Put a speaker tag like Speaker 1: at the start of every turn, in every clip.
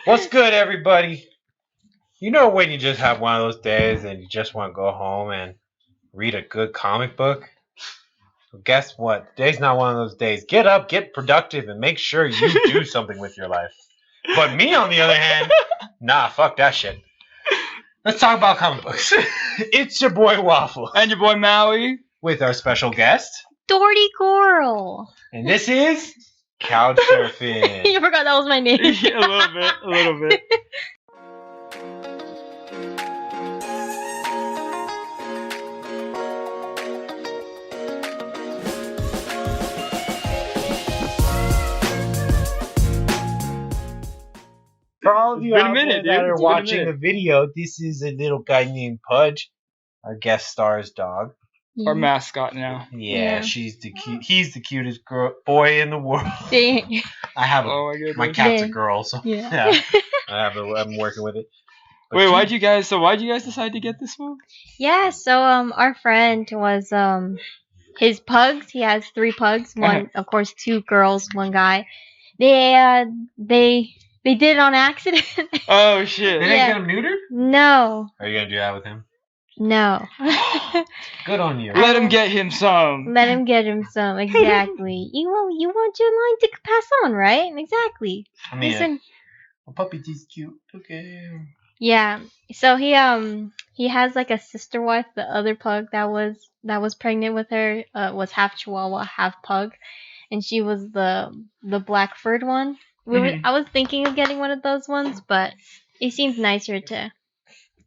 Speaker 1: What's good, everybody? You know when you just have one of those days and you just want to go home and read a good comic book? Well, guess what? Today's not one of those days. Get up, get productive, and make sure you do something with your life. But me, on the other hand, nah, fuck that shit. Let's talk about comic books. It's your boy Waffle.
Speaker 2: And your boy Maui.
Speaker 1: With our special guest.
Speaker 3: Doherty Coral.
Speaker 1: And this is Couch Surfin.
Speaker 3: You forgot that was my name.
Speaker 2: Yeah, a little bit.
Speaker 1: For all of you
Speaker 2: It's been
Speaker 1: out
Speaker 2: a minute,
Speaker 1: there that
Speaker 2: dude.
Speaker 1: are
Speaker 2: It's been a
Speaker 1: watching the
Speaker 2: minute.
Speaker 1: video, this is a little guy named Pudge, our guest star's dog.
Speaker 2: Our mascot now.
Speaker 1: Yeah, she's the cute. He's the cutest boy in the world.
Speaker 3: Dang.
Speaker 1: I have
Speaker 2: Oh my goodness.
Speaker 1: my cat's a
Speaker 3: Yeah.
Speaker 1: girl, so
Speaker 3: Yeah.
Speaker 1: I'm working with it. But
Speaker 2: Wait,
Speaker 1: she-
Speaker 2: why'd you guys decide to get this one?
Speaker 3: Yeah, so our friend was his pugs. He has 3 pugs. One, of course, 2 girls, 1 guy. They did it on accident.
Speaker 2: Oh
Speaker 1: They
Speaker 2: shit.
Speaker 1: didn't
Speaker 3: Yeah.
Speaker 1: get him neutered?
Speaker 3: No.
Speaker 1: Are you gonna do that with him?
Speaker 3: No.
Speaker 1: Good on you.
Speaker 2: Let him get him some.
Speaker 3: Let him get him some. Exactly. You want your line to pass on, right? Exactly.
Speaker 1: I mean,
Speaker 3: Listen.
Speaker 1: a puppy is cute. Okay.
Speaker 3: Yeah. So he has like a sister wife. The other pug that was pregnant with her was half Chihuahua, half pug, and she was the black furred one.
Speaker 2: Mhm.
Speaker 3: I was thinking of getting one of those ones, but it seems nicer to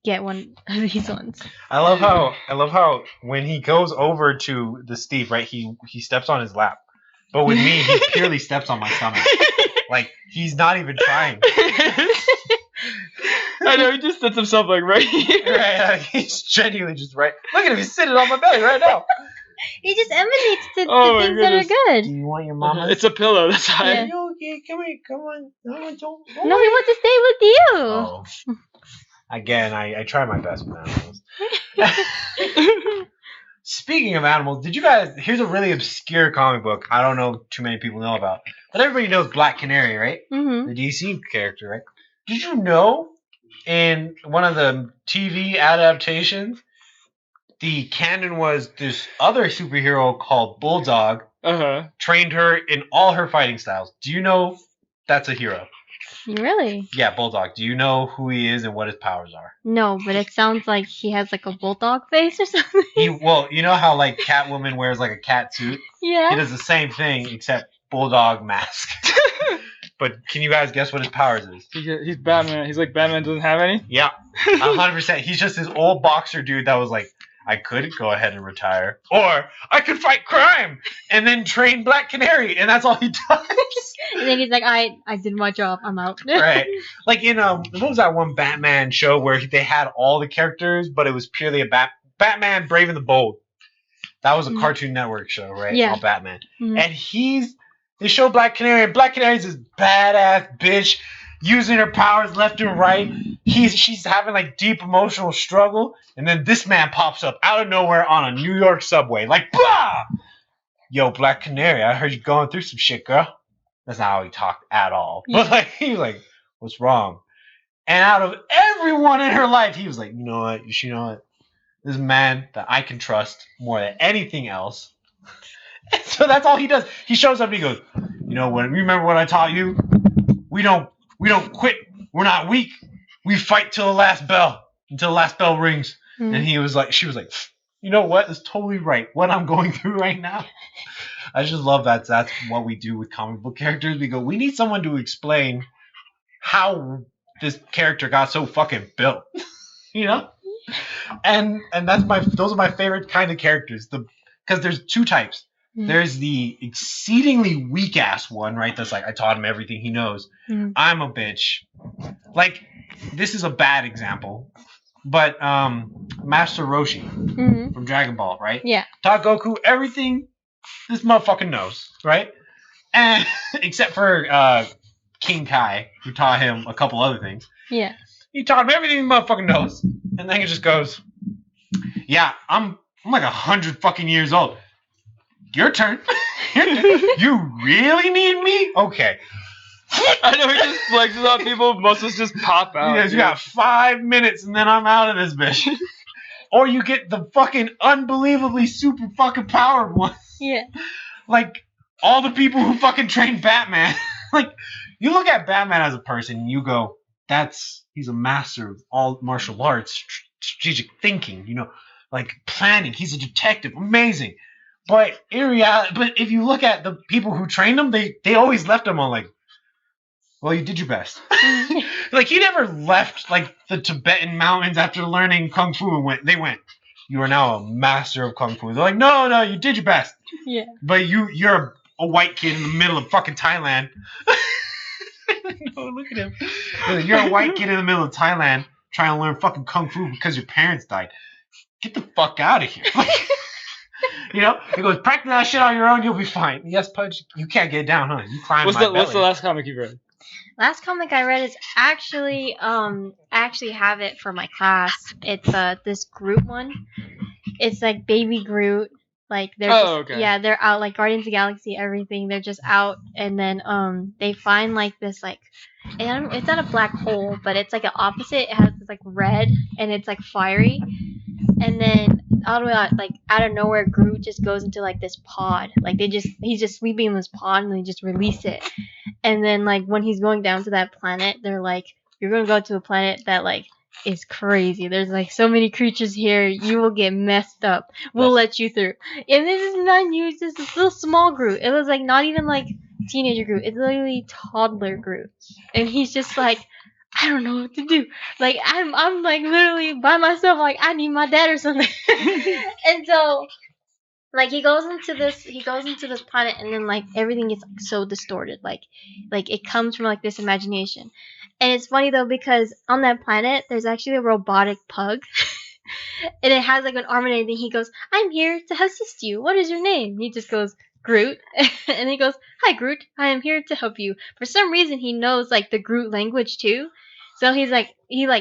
Speaker 3: get one of these ones.
Speaker 1: I love how when he goes over to the Steve, right? He steps on his lap, but with me, he purely steps on my stomach. Like he's not even trying.
Speaker 2: I know, he just sets himself like right here.
Speaker 1: Right? Like, he's genuinely just right. Look at him. He's sitting on my belly right now.
Speaker 3: It just emanates to
Speaker 2: Oh my
Speaker 3: things that are
Speaker 2: goodness.
Speaker 1: Do
Speaker 3: good.
Speaker 1: you want your mama?
Speaker 2: It's a pillow, that's
Speaker 3: Yeah.
Speaker 2: high.
Speaker 1: You okay? Come here. Come on. No, don't.
Speaker 3: No, he wants to stay with you.
Speaker 1: Oh. Again, I try my best with animals. Speaking of animals, did you guys? Here's a really obscure comic book. I don't know too many people know about, but everybody knows Black Canary, right?
Speaker 3: Mhm.
Speaker 1: The DC character, right? Did you know in one of the TV adaptations, the canon was this other superhero called Bulldog
Speaker 2: Uh-huh.
Speaker 1: trained her in all her fighting styles. Do you know that's a hero?
Speaker 3: Really?
Speaker 1: Yeah, Bulldog. Do you know who he is and what his powers are?
Speaker 3: No, but it sounds like he has like a bulldog face or something.
Speaker 1: Well, you know how like Catwoman wears like a cat suit? He
Speaker 3: Yeah.
Speaker 1: does the same thing except Bulldog mask. But can you guys guess what his powers is?
Speaker 2: He's Batman. He's like Batman doesn't have any?
Speaker 1: Yeah, 100%. He's just this old boxer dude that was like, I could go ahead and retire, or I could fight crime and then train Black Canary, and that's all he does.
Speaker 3: And then he's like, I did my job. I'm out.
Speaker 1: Right? Like in what was that one Batman show where they had all the characters, but it was purely a Batman Brave and the Bold. That was a
Speaker 3: Mhm.
Speaker 1: Cartoon Network show, right?
Speaker 3: Yeah.
Speaker 1: All Batman.
Speaker 3: Mhm.
Speaker 1: And they show Black Canary, and Black Canary's this badass bitch using her powers left and right. She's having like deep emotional struggle, and then this man pops up out of nowhere on a New York subway, like blah! Yo, Black Canary, I heard you going through some shit, girl. That's not how he talked at all. But like he was like, what's wrong? And out of everyone in her life, he was like, you know what? You know what? This man that I can trust more than anything else. And so that's all he does. He shows up and he goes, you know what? Remember what I taught you? We don't quit. We're not weak. We fight till the last bell, until the last bell rings.
Speaker 3: Mhm.
Speaker 1: And she was like, you know what? That's totally right. What I'm going through right now. I just love that. That's what we do with comic book characters. We go, we need someone to explain how this character got so fucking built. You know? And those are my favorite kind of characters. Because there's 2 types.
Speaker 3: Mhm.
Speaker 1: There's the exceedingly weak ass one, right? That's like, I taught him everything he knows.
Speaker 3: Mhm.
Speaker 1: I'm a bitch. Like, this is a bad example, but Master Roshi
Speaker 3: Mhm.
Speaker 1: from Dragon Ball, right?
Speaker 3: Yeah.
Speaker 1: Taught Goku everything this motherfucker knows, right? And except for King Kai, who taught him a couple other things.
Speaker 3: Yeah.
Speaker 1: He taught him everything he motherfucking knows, and then he just goes, "Yeah, I'm like 100 fucking years old. Your turn. You really need me? Okay.
Speaker 2: I know he just flexes on people, muscles just pop out.
Speaker 1: You got 5 minutes and then I'm out of this bitch. Or you get the fucking unbelievably super fucking powered one.
Speaker 3: Yeah.
Speaker 1: Like, all the people who fucking train Batman. Like, you look at Batman as a person and you go, he's a master of all martial arts, strategic thinking, like planning. He's a detective. Amazing. But in reality, if you look at the people who trained him, they always left him on like, well, you did your best. Like, he never left like the Tibetan mountains after learning kung fu and they went, you are now a master of kung fu. They're like, no, you did your best.
Speaker 3: Yeah.
Speaker 1: But you're a white kid in the middle of fucking Thailand. No, look at him. You're a white kid in the middle of Thailand trying to learn fucking kung fu because your parents died. Get the fuck out of here. He goes, practice that shit on your own, you'll be fine. Yes, Pudge, you can't get down, huh? You climb my belly.
Speaker 2: What's the last comic you read?
Speaker 3: Last comic I read is actually I actually have it for my class. It's this Groot one. It's like baby Groot. Like they're
Speaker 2: okay.
Speaker 3: Yeah, they're out like Guardians of the Galaxy, everything. They're just out, and then they find like this like, it's not a black hole, but it's like an opposite. It has this like red, and it's like fiery, and then all the way out, like out of nowhere, Groot just goes into like this pod. Like he's just sleeping in this pod, and they just release it. And then like when he's going down to that planet, they're like, you're gonna go to a planet that like is crazy. There's like so many creatures here, you will get messed up. We'll let you through. And this is not you, it's just this little small Groot. It was like not even like teenager Groot. It's literally toddler Groot. And he's just like, I don't know what to do. Like I'm like literally by myself, like I need my dad or something. And so like he goes into this planet, and then like everything is like so distorted. Like it comes from like this imagination. And it's funny though because on that planet there's actually a robotic pug. And it has like an arm and everything. He goes, I'm here to assist you. What is your name? He just goes, Groot. And he goes, hi Groot, I am here to help you. For some reason he knows like the Groot language too. So he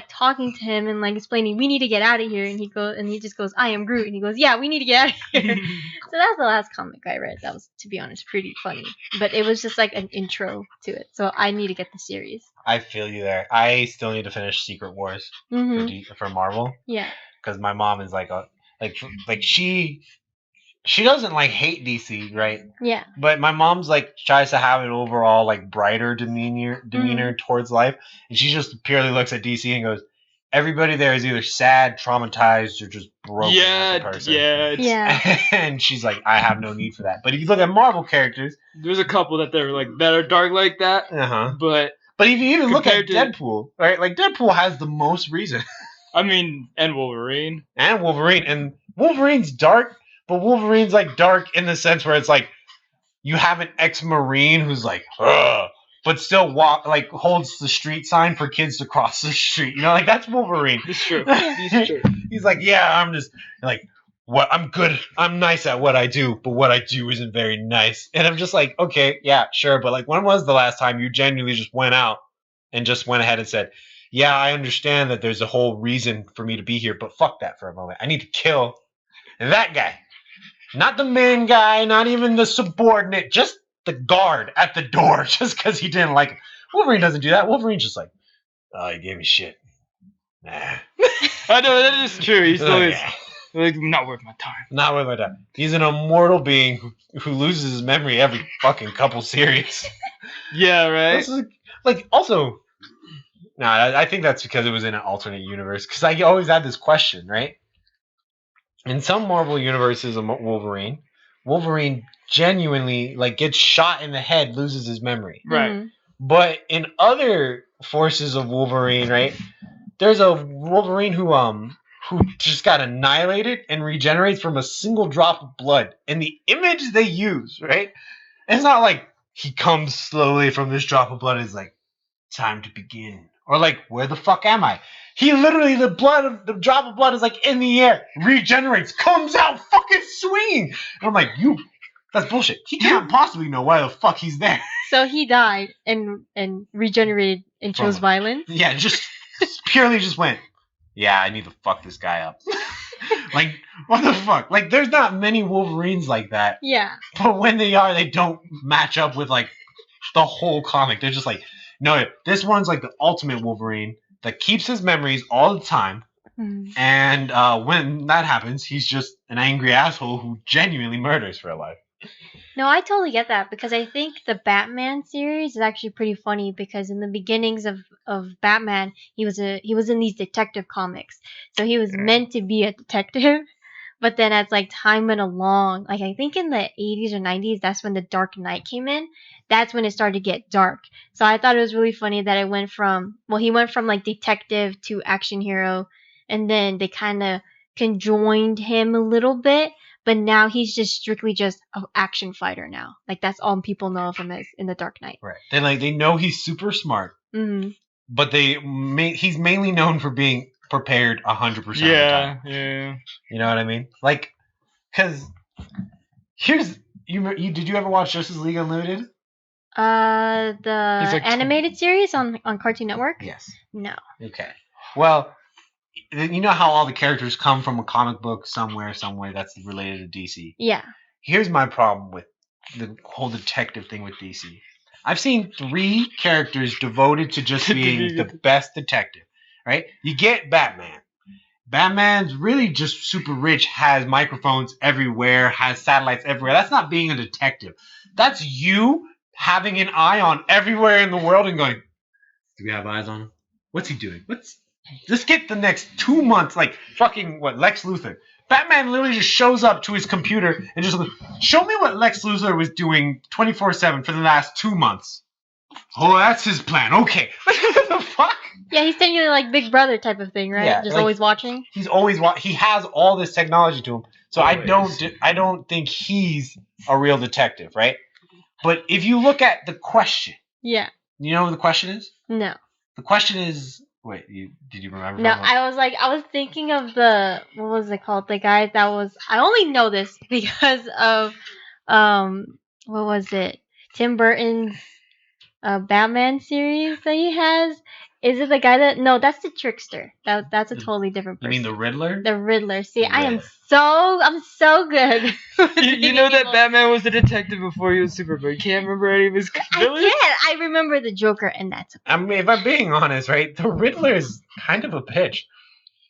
Speaker 3: talking to him and like explaining, we need to get out of here. And he just goes, I am Groot. And he goes, yeah, we need to get out of here. So that's the last comic I read. That was, to be honest, pretty funny. But it was just like an intro to it. So I need to get the series.
Speaker 1: I feel you there. I still need to finish Secret Wars for Marvel.
Speaker 3: Yeah.
Speaker 1: Because my mom is like she doesn't like hate DC, right?
Speaker 3: Yeah.
Speaker 1: But my mom's like tries to have an overall like brighter demeanor towards life, and she just purely looks at DC and goes, everybody there is either sad, traumatized, or just broken as a person.
Speaker 3: Yeah.
Speaker 1: And she's like, I have no need for that. But if you look at Marvel characters,
Speaker 2: there's a couple that are dark like that. But
Speaker 1: if you even look at Deadpool, right? Like Deadpool has the most reason.
Speaker 2: I mean, and Wolverine.
Speaker 1: And Wolverine's dark. But Wolverine's like dark in the sense where it's like you have an ex-Marine who's like, ugh, but still holds the street sign for kids to cross the street. Like that's Wolverine.
Speaker 2: It's true. He's true.
Speaker 1: He's like, yeah, I'm just like, what? I'm good. I'm nice at what I do, but what I do isn't very nice. And I'm just like, okay, yeah, sure. But like, when was the last time you genuinely just went out and just went ahead and said, yeah, I understand that there's a whole reason for me to be here, but fuck that for a moment. I need to kill that guy. Not the main guy, not even the subordinate, just the guard at the door, just because he didn't like him. Wolverine doesn't do that. Wolverine's just like, oh, he gave me shit. Nah.
Speaker 2: I know, that is true. He still is. Like, not worth my time.
Speaker 1: Not worth my time. He's an immortal being who loses his memory every fucking couple series.
Speaker 2: Yeah, right?
Speaker 1: Also, I think that's because it was in an alternate universe, because I always had this question, right? In some Marvel universes of Wolverine genuinely gets shot in the head, loses his memory.
Speaker 2: Right.
Speaker 3: Mm-hmm.
Speaker 1: But in other forces of Wolverine, right, there's a Wolverine who just got annihilated and regenerates from a single drop of blood. And the image they use, right, it's not like he comes slowly from this drop of blood. It's like, time to begin. Or like, where the fuck am I? He literally, the drop of blood is like in the air, regenerates, comes out fucking swinging. And I'm like, that's bullshit. He can't possibly know why the fuck he's there.
Speaker 3: So he died and regenerated and chose violence?
Speaker 1: Yeah, just purely just went, yeah, I need to fuck this guy up. Like, what the fuck? Like, there's not many Wolverines like that.
Speaker 3: Yeah.
Speaker 1: But when they are, they don't match up with, like, the whole comic. They're just like, no, this one's like the ultimate Wolverine that keeps his memories all the time. And when that happens, he's just an angry asshole who genuinely murders for a life.
Speaker 3: No, I totally get that because I think the Batman series is actually pretty funny because in the beginnings of Batman, he was in these detective comics, so he was meant to be a detective. But then as like time went along, like I think in the 80s or 90s, that's when the Dark Knight came in. That's when it started to get dark. So I thought it was really funny that he went from like detective to action hero, and then they kind of conjoined him a little bit. But now he's just strictly just an action fighter now. Like that's all people know of him as in the Dark Knight.
Speaker 1: Right. They know he's super smart.
Speaker 3: Mm-hmm.
Speaker 1: But he's mainly known for being prepared 100% of the time.
Speaker 2: Yeah.
Speaker 1: You know what I mean? Like, because here's did you ever watch Justice League Unlimited?
Speaker 3: The
Speaker 2: He's like
Speaker 3: animated series on Cartoon Network?
Speaker 1: Yes.
Speaker 3: No.
Speaker 1: Okay. Well, you know how all the characters come from a comic book somewhere that's related to DC.
Speaker 3: Yeah.
Speaker 1: Here's my problem with the whole detective thing with DC. I've seen 3 characters devoted to just being the best detective, right? You get Batman. Batman's really just super rich, has microphones everywhere, has satellites everywhere. That's not being a detective. That's you having an eye on everywhere in the world and going, do we have eyes on him? What's he doing? Just get the next 2 months, like fucking Lex Luthor. Batman literally just shows up to his computer and just show me what Lex Luthor was doing 24/7 for the last 2 months. Oh, that's his plan. Okay. What the fuck?
Speaker 3: Yeah, he's technically like Big Brother type of thing, right?
Speaker 1: Yeah,
Speaker 3: Just
Speaker 1: like,
Speaker 3: always watching.
Speaker 1: He's always he has all this technology to him. So
Speaker 2: Always.
Speaker 1: I don't think he's a real detective, right? But if you look at the question,
Speaker 3: Yeah.
Speaker 1: you know what the question is?
Speaker 3: No.
Speaker 1: The question is, wait, did you remember?
Speaker 3: No, I was thinking of what was it called? The guy that was, I only know this because of, what was it? Tim Burton's Batman series that he has. Is it the guy that? No, that's the trickster. That's a totally different
Speaker 1: You
Speaker 3: person.
Speaker 1: mean the Riddler?
Speaker 3: The Riddler. See, I'm
Speaker 1: Riddler.
Speaker 3: so good.
Speaker 2: You know that Batman was the detective before he was Superman. You can't remember any of his villains?
Speaker 3: I can't. I remember the Joker, and that's
Speaker 1: I mean, if I'm being honest, right, the Riddler is kind of a bitch.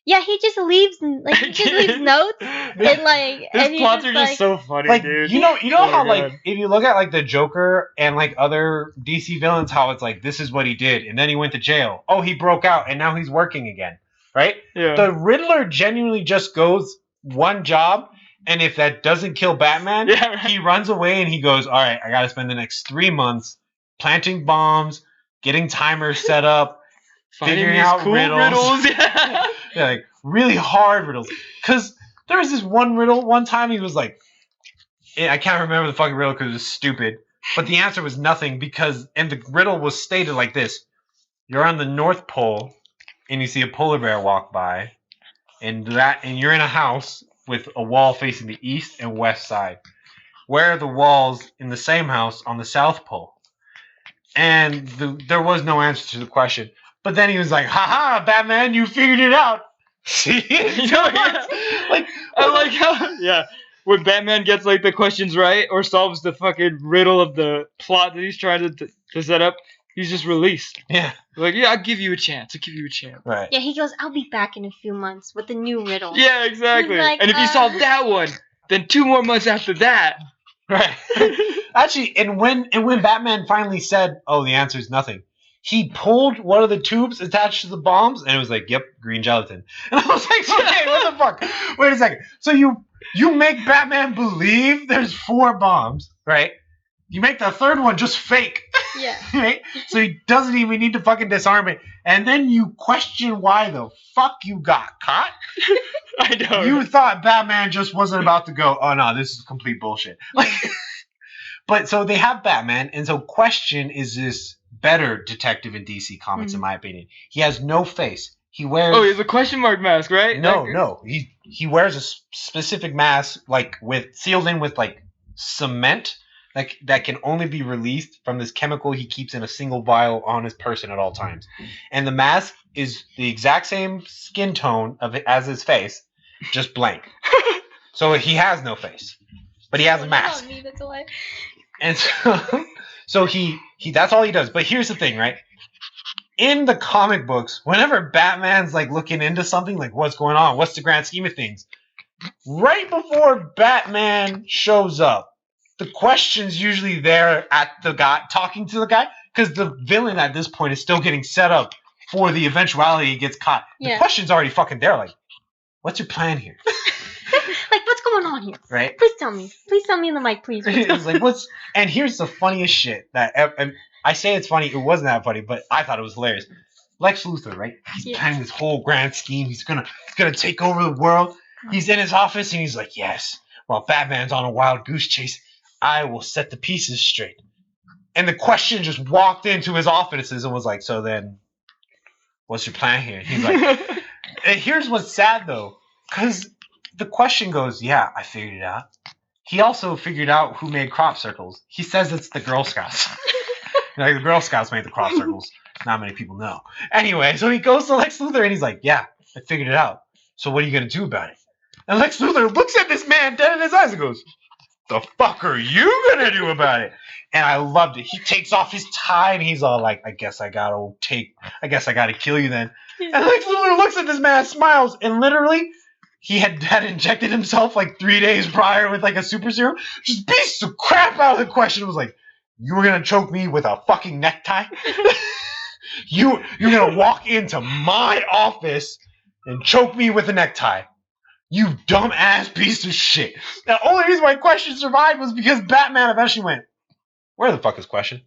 Speaker 3: yeah. He just leaves notes and like
Speaker 2: His
Speaker 3: and
Speaker 2: plots
Speaker 3: he's
Speaker 2: are
Speaker 3: just
Speaker 2: just so funny,
Speaker 1: Like,
Speaker 2: dude.
Speaker 1: you know
Speaker 2: Oh
Speaker 1: how
Speaker 2: my
Speaker 1: like
Speaker 2: God.
Speaker 1: if you look at like the Joker and like other DC villains, how it's like this is what he did, and then he went to jail. Oh, he broke out, and now he's working again, right?
Speaker 2: Yeah.
Speaker 1: The Riddler genuinely just goes one job, and if that doesn't kill Batman,
Speaker 2: Yeah, right.
Speaker 1: he runs away and he goes, all right, I got to spend the next 3 months planting bombs, getting timers set up,
Speaker 2: Finding
Speaker 1: figuring
Speaker 2: these
Speaker 1: out
Speaker 2: cool
Speaker 1: riddles.
Speaker 2: Yeah.
Speaker 1: Yeah, like really hard riddles. Because there was this one riddle. One time he was like, I can't remember the fucking riddle because it was stupid. But the answer was nothing and the riddle was stated like this: you're on the North Pole and you see a polar bear walk by, and you're in a house with a wall facing the east and west side. Where are the walls in the same house on the South Pole? And there was no answer to the question. But then he was like, haha, Batman, you figured it out. See? Like,
Speaker 2: I like how when Batman gets like the questions right or solves the fucking riddle of the plot that he's trying to set up, he's just released.
Speaker 1: yeah.
Speaker 2: Like, yeah, I'll give you a chance.
Speaker 1: Right.
Speaker 3: yeah. He goes, I'll be back in a few months with a new riddle.
Speaker 2: Yeah, exactly.
Speaker 3: He's like,
Speaker 2: and if you solve that one, then 2 more months after that.
Speaker 1: Right. Actually, and when Batman finally said, "Oh, the answer is nothing," he pulled one of the tubes attached to the bombs, and it was like, "Yep, green gelatin." And I was like, "Okay, what the fuck? Wait a second. So you make Batman believe there's 4 bombs, right? You make the third one just fake,
Speaker 3: Yeah.
Speaker 1: right? So he doesn't even need to fucking disarm it, and then you question why the fuck you got caught."
Speaker 2: I know.
Speaker 1: You thought Batman just wasn't about to go, oh no, this is complete bullshit. Like, but so they have Batman, and so Question is this better detective in DC Comics, in my opinion. He has no face. He wears.
Speaker 2: Oh, he has a question mark mask, right?
Speaker 1: No. He wears a specific mask, like sealed in with like cement, like that can only be released from this chemical he keeps in a single vial on his person at all times. And the mask is the exact same skin tone of it as his face, just blank. So he has no face, but he has a mask.
Speaker 3: That's a lie.
Speaker 1: And So he that's all he does. But here's the thing, right? In the comic books, whenever Batman's like looking into something, like what's going on, what's the grand scheme of things, right before Batman shows up, the question's usually there at the guy talking to the guy, because the villain at this point is still getting set up for the eventuality he gets caught. The question's already fucking there, like, what's your plan here?
Speaker 3: Like, what's going on here?
Speaker 1: Right?
Speaker 3: Please tell me. Please tell me in the mic, please.
Speaker 1: It's like, what's... And here's the funniest shit that... And I say it's funny, it wasn't that funny, but I thought it was hilarious. Lex Luthor, right? He's planning this whole grand scheme. He's gonna take over the world. He's in his office and he's like, yes, while Batman's on a wild goose chase, I will set the pieces straight. And the question just walked into his offices and was like, so then, what's your plan here? And he's like, and here's what's sad though, because the question goes, yeah, I figured it out. He also figured out who made crop circles. He says it's the Girl Scouts. Like, the Girl Scouts made the crop circles. Not many people know. Anyway, so he goes to Lex Luthor and he's like, yeah, I figured it out. So what are you going to do about it? And Lex Luthor looks at this man dead in his eyes and goes, the fuck are you going to do about it? And I loved it. He takes off his tie and he's all like, I guess I got to kill you then. And Lex Luthor looks at this man, smiles, and literally he had injected himself like 3 days prior with like a super serum. Just beats the crap out of the question. It was like, you were going to choke me with a fucking necktie? You're going to walk into my office and choke me with a necktie. You dumbass piece of shit. The only reason why Question survived was because Batman eventually went, where the fuck is Question?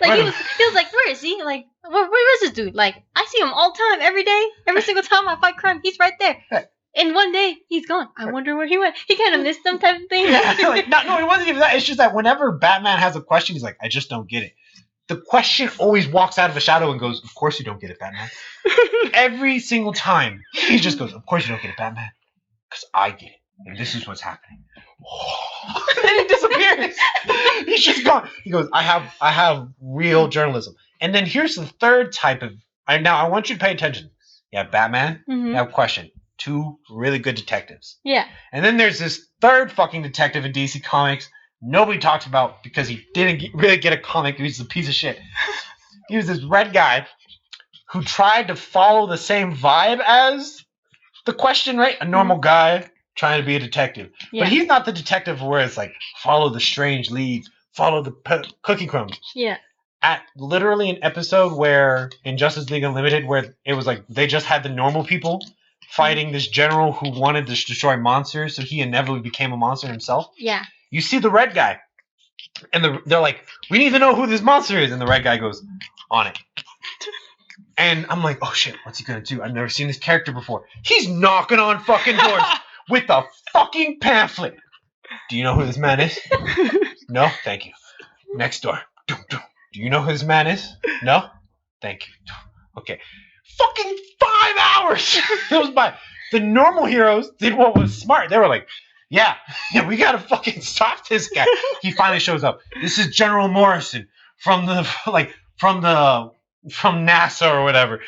Speaker 3: Like, he was like, where is he? Like, where is this dude? Like, I see him all the time, every day. Every single time I fight crime, he's right there. And one day, he's gone. I wonder where he went. He kind of missed them type of thing.
Speaker 1: Yeah, like, no, it wasn't even that. It's just that whenever Batman has a question, he's like, I just don't get it. The question always walks out of a shadow and goes, of course you don't get it, Batman. Every single time, he just goes, of course you don't get it, Batman. Because I get it. And this is what's happening. And then he disappears. He's just gone. He goes, I have real journalism. And then here's the third type of... Now, I want you to pay attention. You have Batman. You have Question. Two really good detectives.
Speaker 3: Yeah.
Speaker 1: And then there's this third fucking detective in DC Comics nobody talks about because he didn't really get a comic. He was a piece of shit. He was this red guy who tried to follow the same vibe as the Question, right? A normal guy trying to be a detective. Yeah. But he's not the detective where it's like, follow the strange leads, follow the cookie crumbs.
Speaker 3: Yeah.
Speaker 1: At literally an episode where, in Justice League Unlimited, where it was like, they just had the normal people fighting this general who wanted to destroy monsters, so he inevitably became a monster himself.
Speaker 3: Yeah.
Speaker 1: You see the red guy, and they're like, we need to know who this monster is, and the red guy goes, on it. And I'm like, oh shit, what's he gonna do? I've never seen this character before. He's knocking on fucking doors with a fucking pamphlet. Do you know who this man is? No? Thank you. Next door. Do you know who this man is? No? Thank you. Okay. Fucking 5 hours goes by. The normal heroes did what was smart. They were like, yeah, we gotta fucking stop this guy. He finally shows up. This is General Morrison from NASA or whatever.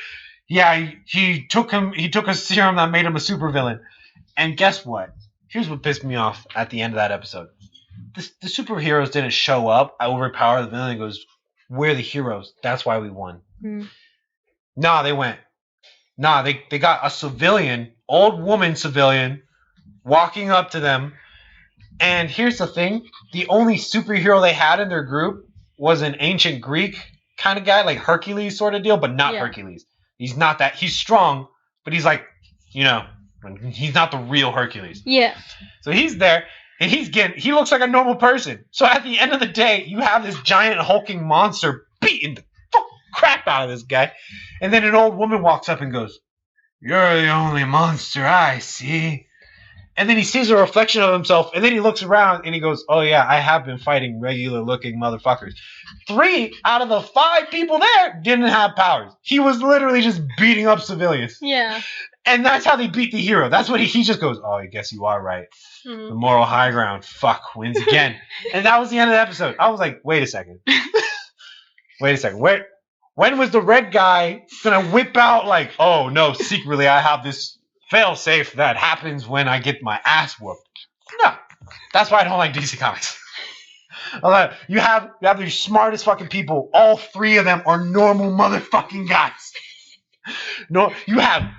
Speaker 1: Yeah, he took a serum that made him a supervillain. And guess what? Here's what pissed me off at the end of that episode. The superheroes didn't show up. I overpower the villain and goes, we're the heroes. That's why we won. Nah, they went. Nah, they got a civilian, old woman civilian, walking up to them. And here's the thing. The only superhero they had in their group was an ancient Greek kind of guy, like Hercules sort of deal, but not Hercules. He's not that. He's strong, but he's like, he's not the real Hercules.
Speaker 3: Yeah.
Speaker 1: So he's there, and he looks like a normal person. So at the end of the day, you have this giant hulking monster beating the crap out of this guy. And then an old woman walks up and goes, you're the only monster I see. And then he sees a reflection of himself, and then he looks around and he goes, oh yeah, I have been fighting regular looking motherfuckers. 3 out of the 5 people there didn't have powers. He was literally just beating up civilians.
Speaker 3: Yeah.
Speaker 1: And that's how they beat the hero. That's what he just goes, oh, I guess you are right. The moral high ground, wins again. And that was the end of the episode. I was like, wait a second. When was the red guy gonna whip out like, oh no, secretly I have this fail safe that happens when I get my ass whooped? No. That's why I don't like DC Comics. You have the smartest fucking people. All three of them are normal motherfucking guys. No, you have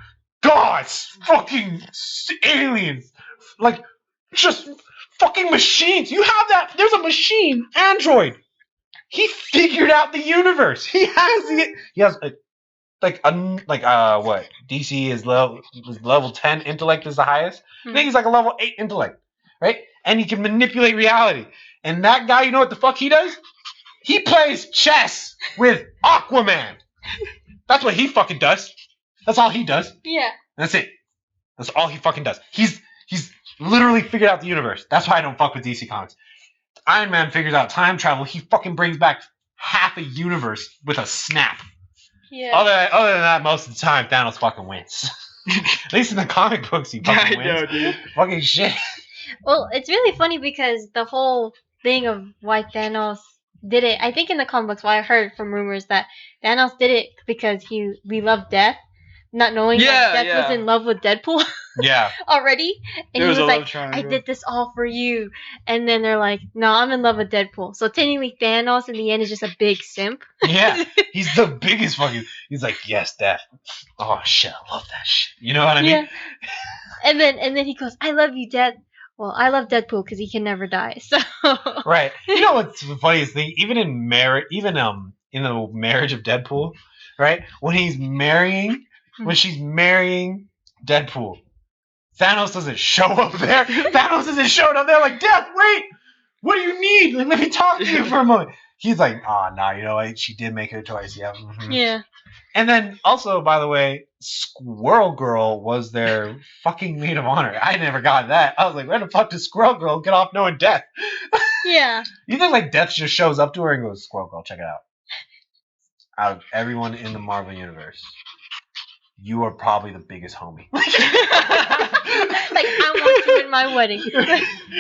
Speaker 1: gods, fucking aliens, like just fucking machines. You have that. There's a machine, android. He figured out the universe. He has the. He has what? DC is level 10 intellect is the highest. I think he's like a level 8 intellect, right? And he can manipulate reality. And that guy, you know what the fuck he does? He plays chess with Aquaman. That's what he fucking does. That's all he does.
Speaker 3: Yeah.
Speaker 1: That's it. That's all he fucking does. He's literally figured out the universe. That's why I don't fuck with DC Comics. Iron Man figures out time travel. He fucking brings back half a universe with a snap.
Speaker 3: Yeah.
Speaker 1: Other than that, most of the time, Thanos fucking wins. At least in the comic books, he fucking wins.
Speaker 2: I know, dude.
Speaker 1: Fucking shit.
Speaker 3: Well, it's really funny because the whole thing of why Thanos did it, I think in the comic books, what I heard from rumors that Thanos did it because we loved death, not knowing that Death was in love with Deadpool
Speaker 1: Yeah.
Speaker 3: already, and
Speaker 2: There
Speaker 3: he
Speaker 2: was
Speaker 3: was
Speaker 2: a
Speaker 3: like,
Speaker 2: love triangle.
Speaker 3: "I did this all for you," and then they're like, "No, I'm in love with Deadpool." So technically, Thanos in the end is just a big simp.
Speaker 1: Yeah. He's the biggest fucking. He's like, yes, death. Oh shit, I love that shit. You know what I mean?
Speaker 3: Yeah. And then he goes, "I love you, Death." Well, I love Deadpool because he can never die. So.
Speaker 1: Right. You know what's the funniest thing? Even in marriage, even in the marriage of Deadpool, right? When she's marrying Deadpool, Thanos doesn't show up there. Thanos isn't showing up there like, Death, wait! What do you need? Let me talk to you for a moment. He's like, oh, nah, you know what? She did make her choice, yeah. Mm-hmm.
Speaker 3: Yeah.
Speaker 1: And then, also, by the way, Squirrel Girl was their fucking maid of honor. I never got that. I was like, where the fuck does Squirrel Girl get off knowing Death?
Speaker 3: Yeah.
Speaker 1: You think, like, Death just shows up to her and goes, Squirrel Girl, check it out. Out of everyone in the Marvel Universe, you are probably the biggest homie.
Speaker 3: Like, I want you in my wedding.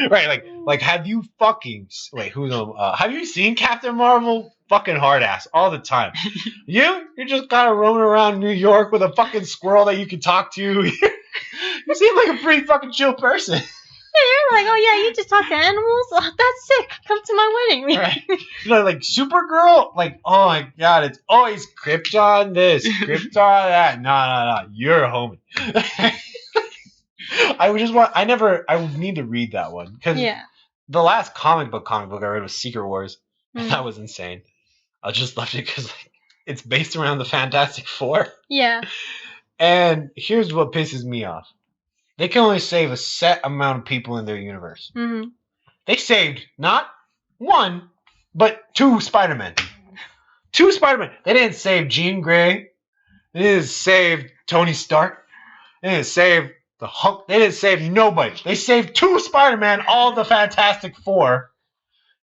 Speaker 1: Right, like, have you fucking have you seen Captain Marvel? Fucking hard ass all the time. You're just kind of roaming around New York with a fucking squirrel that you can talk to. You seem like a pretty fucking chill person.
Speaker 3: Yeah, you're like, oh yeah, you just talk to animals? Oh, that's sick. Come to my wedding.
Speaker 1: Right. You know, like Supergirl, like, oh my god, it's always Krypton this, Krypton that. No. You're a homie. I would need to read that one. Because the last comic book I read was Secret Wars. And that was insane. I just left it because it's based around the Fantastic Four.
Speaker 3: Yeah.
Speaker 1: And here's what pisses me off. They can only save a set amount of people in their universe.
Speaker 3: Mm-hmm.
Speaker 1: They saved not one, but two Spider-Men. Two Spider-Men. They didn't save Jean Grey. They didn't save Tony Stark. They didn't save the Hulk. They didn't save nobody. They saved two Spider-Man, all the Fantastic Four,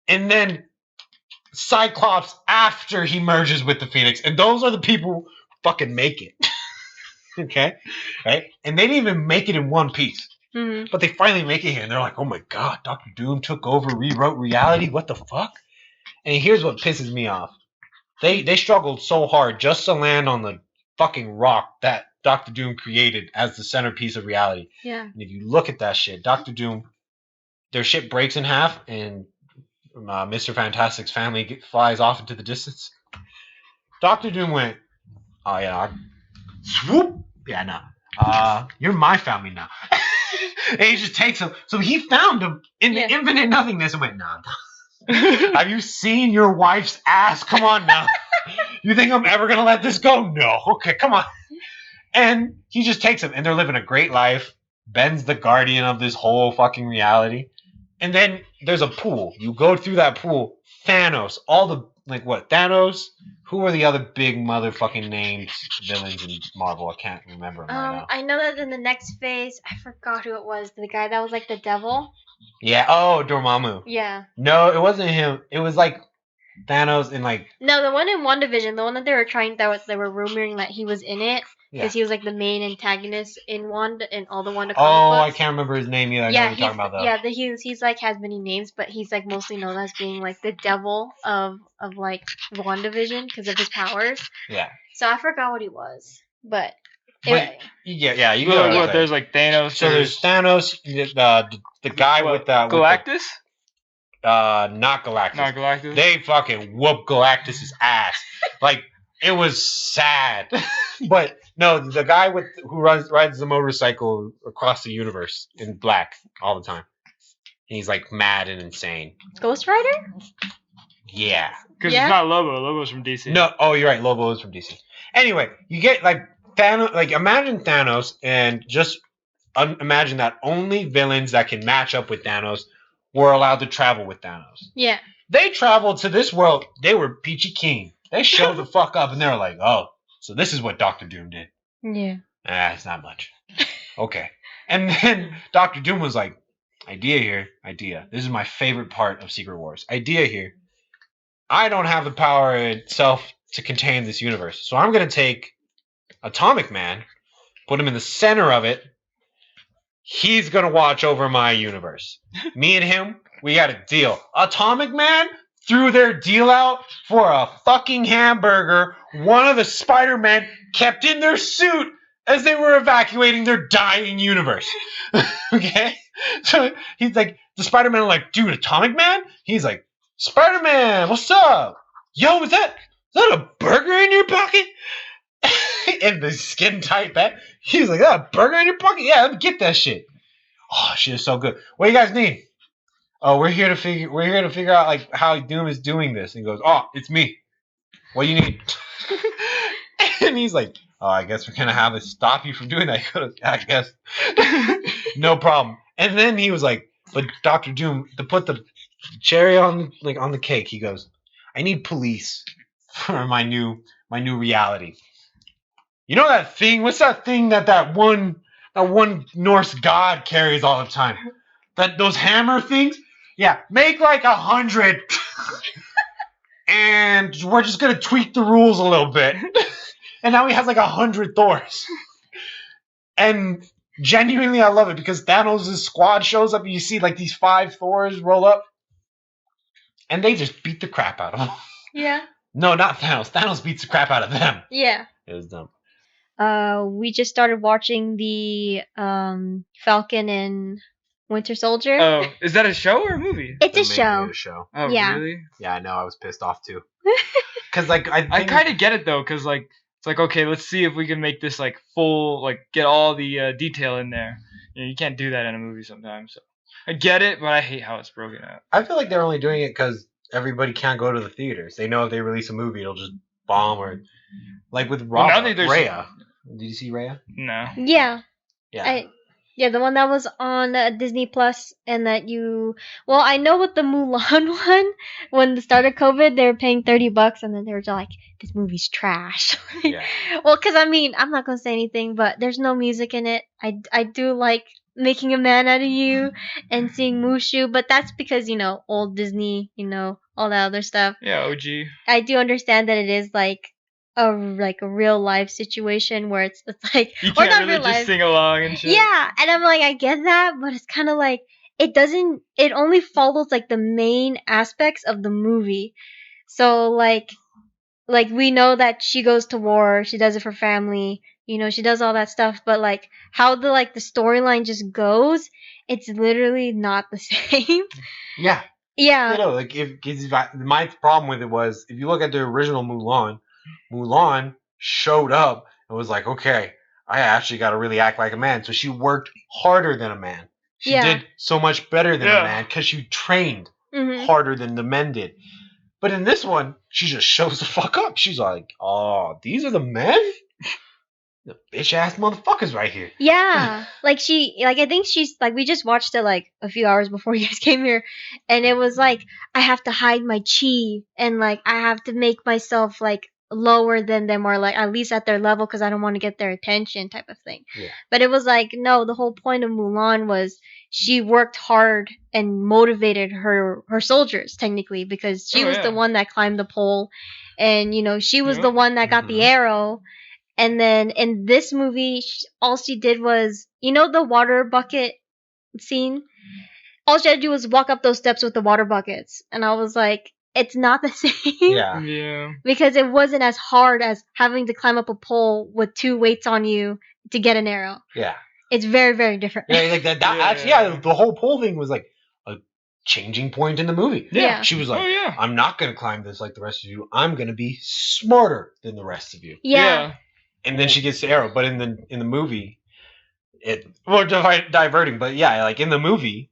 Speaker 1: and then Cyclops after he merges with the Phoenix. And those are the people who fucking make it. Okay? Right? And they didn't even make it in one piece.
Speaker 3: Mm-hmm.
Speaker 1: But they finally make it here, and they're like, oh my god, Dr. Doom took over, rewrote reality? What the fuck? And here's what pisses me off. They struggled so hard just to land on the fucking rock that Dr. Doom created as the centerpiece of reality.
Speaker 3: Yeah.
Speaker 1: And if you look at that shit, Dr. Doom, their shit breaks in half, and Mr. Fantastic's family flies off into the distance. Dr. Doom went, oh yeah, swoop, yeah, no, you're my family now. And he just takes him. So he found him in the infinite nothingness and went, nah. Have you seen your wife's ass? Come on now. You think I'm ever gonna let this go? No. Okay, come on. And he just takes him, and they're living a great life. Ben's the guardian of this whole fucking reality. And then there's a pool. You go through that pool. Thanos. All the, like, what? Thanos? Who are the other big motherfucking named villains in Marvel? I can't remember them right now.
Speaker 3: I know that in the next phase, I forgot who it was. The guy that was like the devil.
Speaker 1: Yeah. Oh, Dormammu.
Speaker 3: Yeah.
Speaker 1: No, it wasn't him. It was like Thanos in like.
Speaker 3: No, the one in WandaVision, the one that they were rumoring that he was in it. Because he was like the main antagonist in Wanda and all the Wanda comic books.
Speaker 1: I can't remember his name either. I know what you're talking about though.
Speaker 3: Yeah, he's like has many names, but he's like mostly known as being like the devil of like WandaVision because of his powers.
Speaker 1: Yeah.
Speaker 3: So I forgot what he was, but
Speaker 1: you go.
Speaker 2: What, there's like Thanos.
Speaker 1: So there's Thanos, the guy with the
Speaker 2: Galactus.
Speaker 1: not Galactus.
Speaker 2: Not Galactus.
Speaker 1: They fucking whoop Galactus's ass. Like, it was sad. But no, the guy who rides the motorcycle across the universe in black all the time. He's like mad and insane.
Speaker 3: Ghost Rider?
Speaker 1: Yeah.
Speaker 2: Because
Speaker 3: Yeah.
Speaker 2: it's not Lobo. Lobo's from DC.
Speaker 1: No, oh, you're right. Lobo is from DC. Anyway, you get like Thanos. Like, imagine Thanos, and just imagine that only villains that can match up with Thanos were allowed to travel with Thanos.
Speaker 3: Yeah.
Speaker 1: They traveled to this world. They were peachy keen. They showed the fuck up, and they were like, "Oh, so this is what Doctor Doom did."
Speaker 3: Yeah.
Speaker 1: It's not much. Okay. And then Doctor Doom was like, "Idea here. Idea. This is my favorite part of Secret Wars. Idea here. I don't have the power itself to contain this universe, so I'm gonna take Atomic Man, put him in the center of it. He's gonna watch over my universe. Me and him, we got a deal." Atomic Man threw their deal out for a fucking hamburger. One of the Spider-Men kept in their suit as they were evacuating their dying universe. Okay? So he's like, the Spider-Man are like, "Dude, Atomic Man?" He's like, "Spider-Man, what's up? Yo, is that a burger in your pocket?" And the skin tight back. He's like, "Oh, burger in your pocket? Yeah, let me get that shit." Oh, shit is so good. What do you guys need? "Oh, we're here to figure out like how Doom is doing this." And he goes, "Oh, it's me. What do you need?" And he's like, "Oh, I guess we're gonna have to stop you from doing that." He goes, "I guess." No problem. And then he was like, "But Doctor Doom, to put the cherry on the cake," he goes, "I need police for my new reality. You know that thing? What's that thing that one Norse god carries all the time? Those hammer things? Yeah, make like 100, and we're just gonna tweak the rules a little bit." And now he has like 100 Thors. And genuinely, I love it because Thanos' squad shows up, and you see like these 5 Thors roll up, and they just beat the crap out of them.
Speaker 3: Yeah.
Speaker 1: No, not Thanos. Thanos beats the crap out of them.
Speaker 3: Yeah.
Speaker 1: It was dumb.
Speaker 3: We just started watching the Falcon and Winter Soldier.
Speaker 2: Oh, is that a show or a movie?
Speaker 3: It's a
Speaker 1: They made
Speaker 3: show.
Speaker 1: it a show.
Speaker 2: Oh,
Speaker 3: Yeah.
Speaker 2: really?
Speaker 1: Yeah, I know. I was pissed off too. Because like I
Speaker 2: I kind of get it though, because like it's like, okay, let's see if we can make this like full, like get all the detail in there. You can't do that in a movie sometimes. So I get it, but I hate how it's broken out.
Speaker 1: I feel like they're only doing it because everybody can't go to the theaters. They know if they release a movie, it'll just bomb, or like with
Speaker 2: Well, now that there's-
Speaker 1: Raya. Did you see Raya?
Speaker 2: No.
Speaker 3: Yeah.
Speaker 1: Yeah.
Speaker 3: Yeah, the one that was on Disney Plus, and that you. Well, I know with the Mulan one, when the start of COVID, they were paying $30, and then they were just like, "This movie's trash."
Speaker 1: Yeah.
Speaker 3: Well, because I mean, I'm not gonna say anything, but there's no music in it. I do like Making a Man Out of You and seeing Mushu, but that's because old Disney, all that other stuff.
Speaker 2: Yeah, OG.
Speaker 3: I do understand that it is like a real life situation where it's like
Speaker 2: You
Speaker 3: or
Speaker 2: can't
Speaker 3: not
Speaker 2: really
Speaker 3: real
Speaker 2: just
Speaker 3: life.
Speaker 2: sing along and shit.
Speaker 3: Yeah, and I'm like, I get that, but it's kind of like it only follows like the main aspects of the movie. So like we know that she goes to war, she does it for family, she does all that stuff, but like how the storyline just goes, it's literally not the same.
Speaker 1: Yeah.
Speaker 3: Yeah.
Speaker 1: Like my problem with it was, if you look at the original Mulan showed up and was like, "Okay, I actually got to really act like a man." So she worked harder than a man. She
Speaker 3: Yeah.
Speaker 1: did so much better than
Speaker 2: Yeah.
Speaker 1: a man because she trained
Speaker 3: Mhm.
Speaker 1: harder than the men did. But in this one, she just shows the fuck up. She's like, "Oh, these are the men? The bitch ass motherfuckers right here."
Speaker 3: Yeah, I think she's like, we just watched it like a few hours before you guys came here, and it was like, I have to hide my chi, and like I have to make myself like lower than them, or like at least at their level, because I don't want to get their attention, type of thing.
Speaker 1: Yeah.
Speaker 3: But it was like, no, the whole point of Mulan was she worked hard and motivated her soldiers, technically, because she
Speaker 2: Oh,
Speaker 3: was
Speaker 2: yeah.
Speaker 3: the one that climbed the pole, and she was
Speaker 2: Yep.
Speaker 3: the one that got the
Speaker 1: Mhm.
Speaker 3: arrow. And then in this movie, all she did was, the water bucket scene? All she had to do was walk up those steps with the water buckets. And I was like, it's not the same.
Speaker 1: Yeah.
Speaker 2: Yeah.
Speaker 3: Because it wasn't as hard as having to climb up a pole with 2 weights on you to get an arrow.
Speaker 1: Yeah.
Speaker 3: It's very, very different.
Speaker 1: Yeah, like that
Speaker 2: Yeah.
Speaker 1: actually, yeah, the whole pole thing was like a changing point in the movie.
Speaker 3: Yeah.
Speaker 1: She was like,
Speaker 2: Oh yeah.
Speaker 1: I'm not going to climb this like the rest of you. I'm going to be smarter than the rest of you.
Speaker 3: Yeah.
Speaker 1: And then she gets the arrow. But in the movie, we're diverting. But yeah, like in the movie,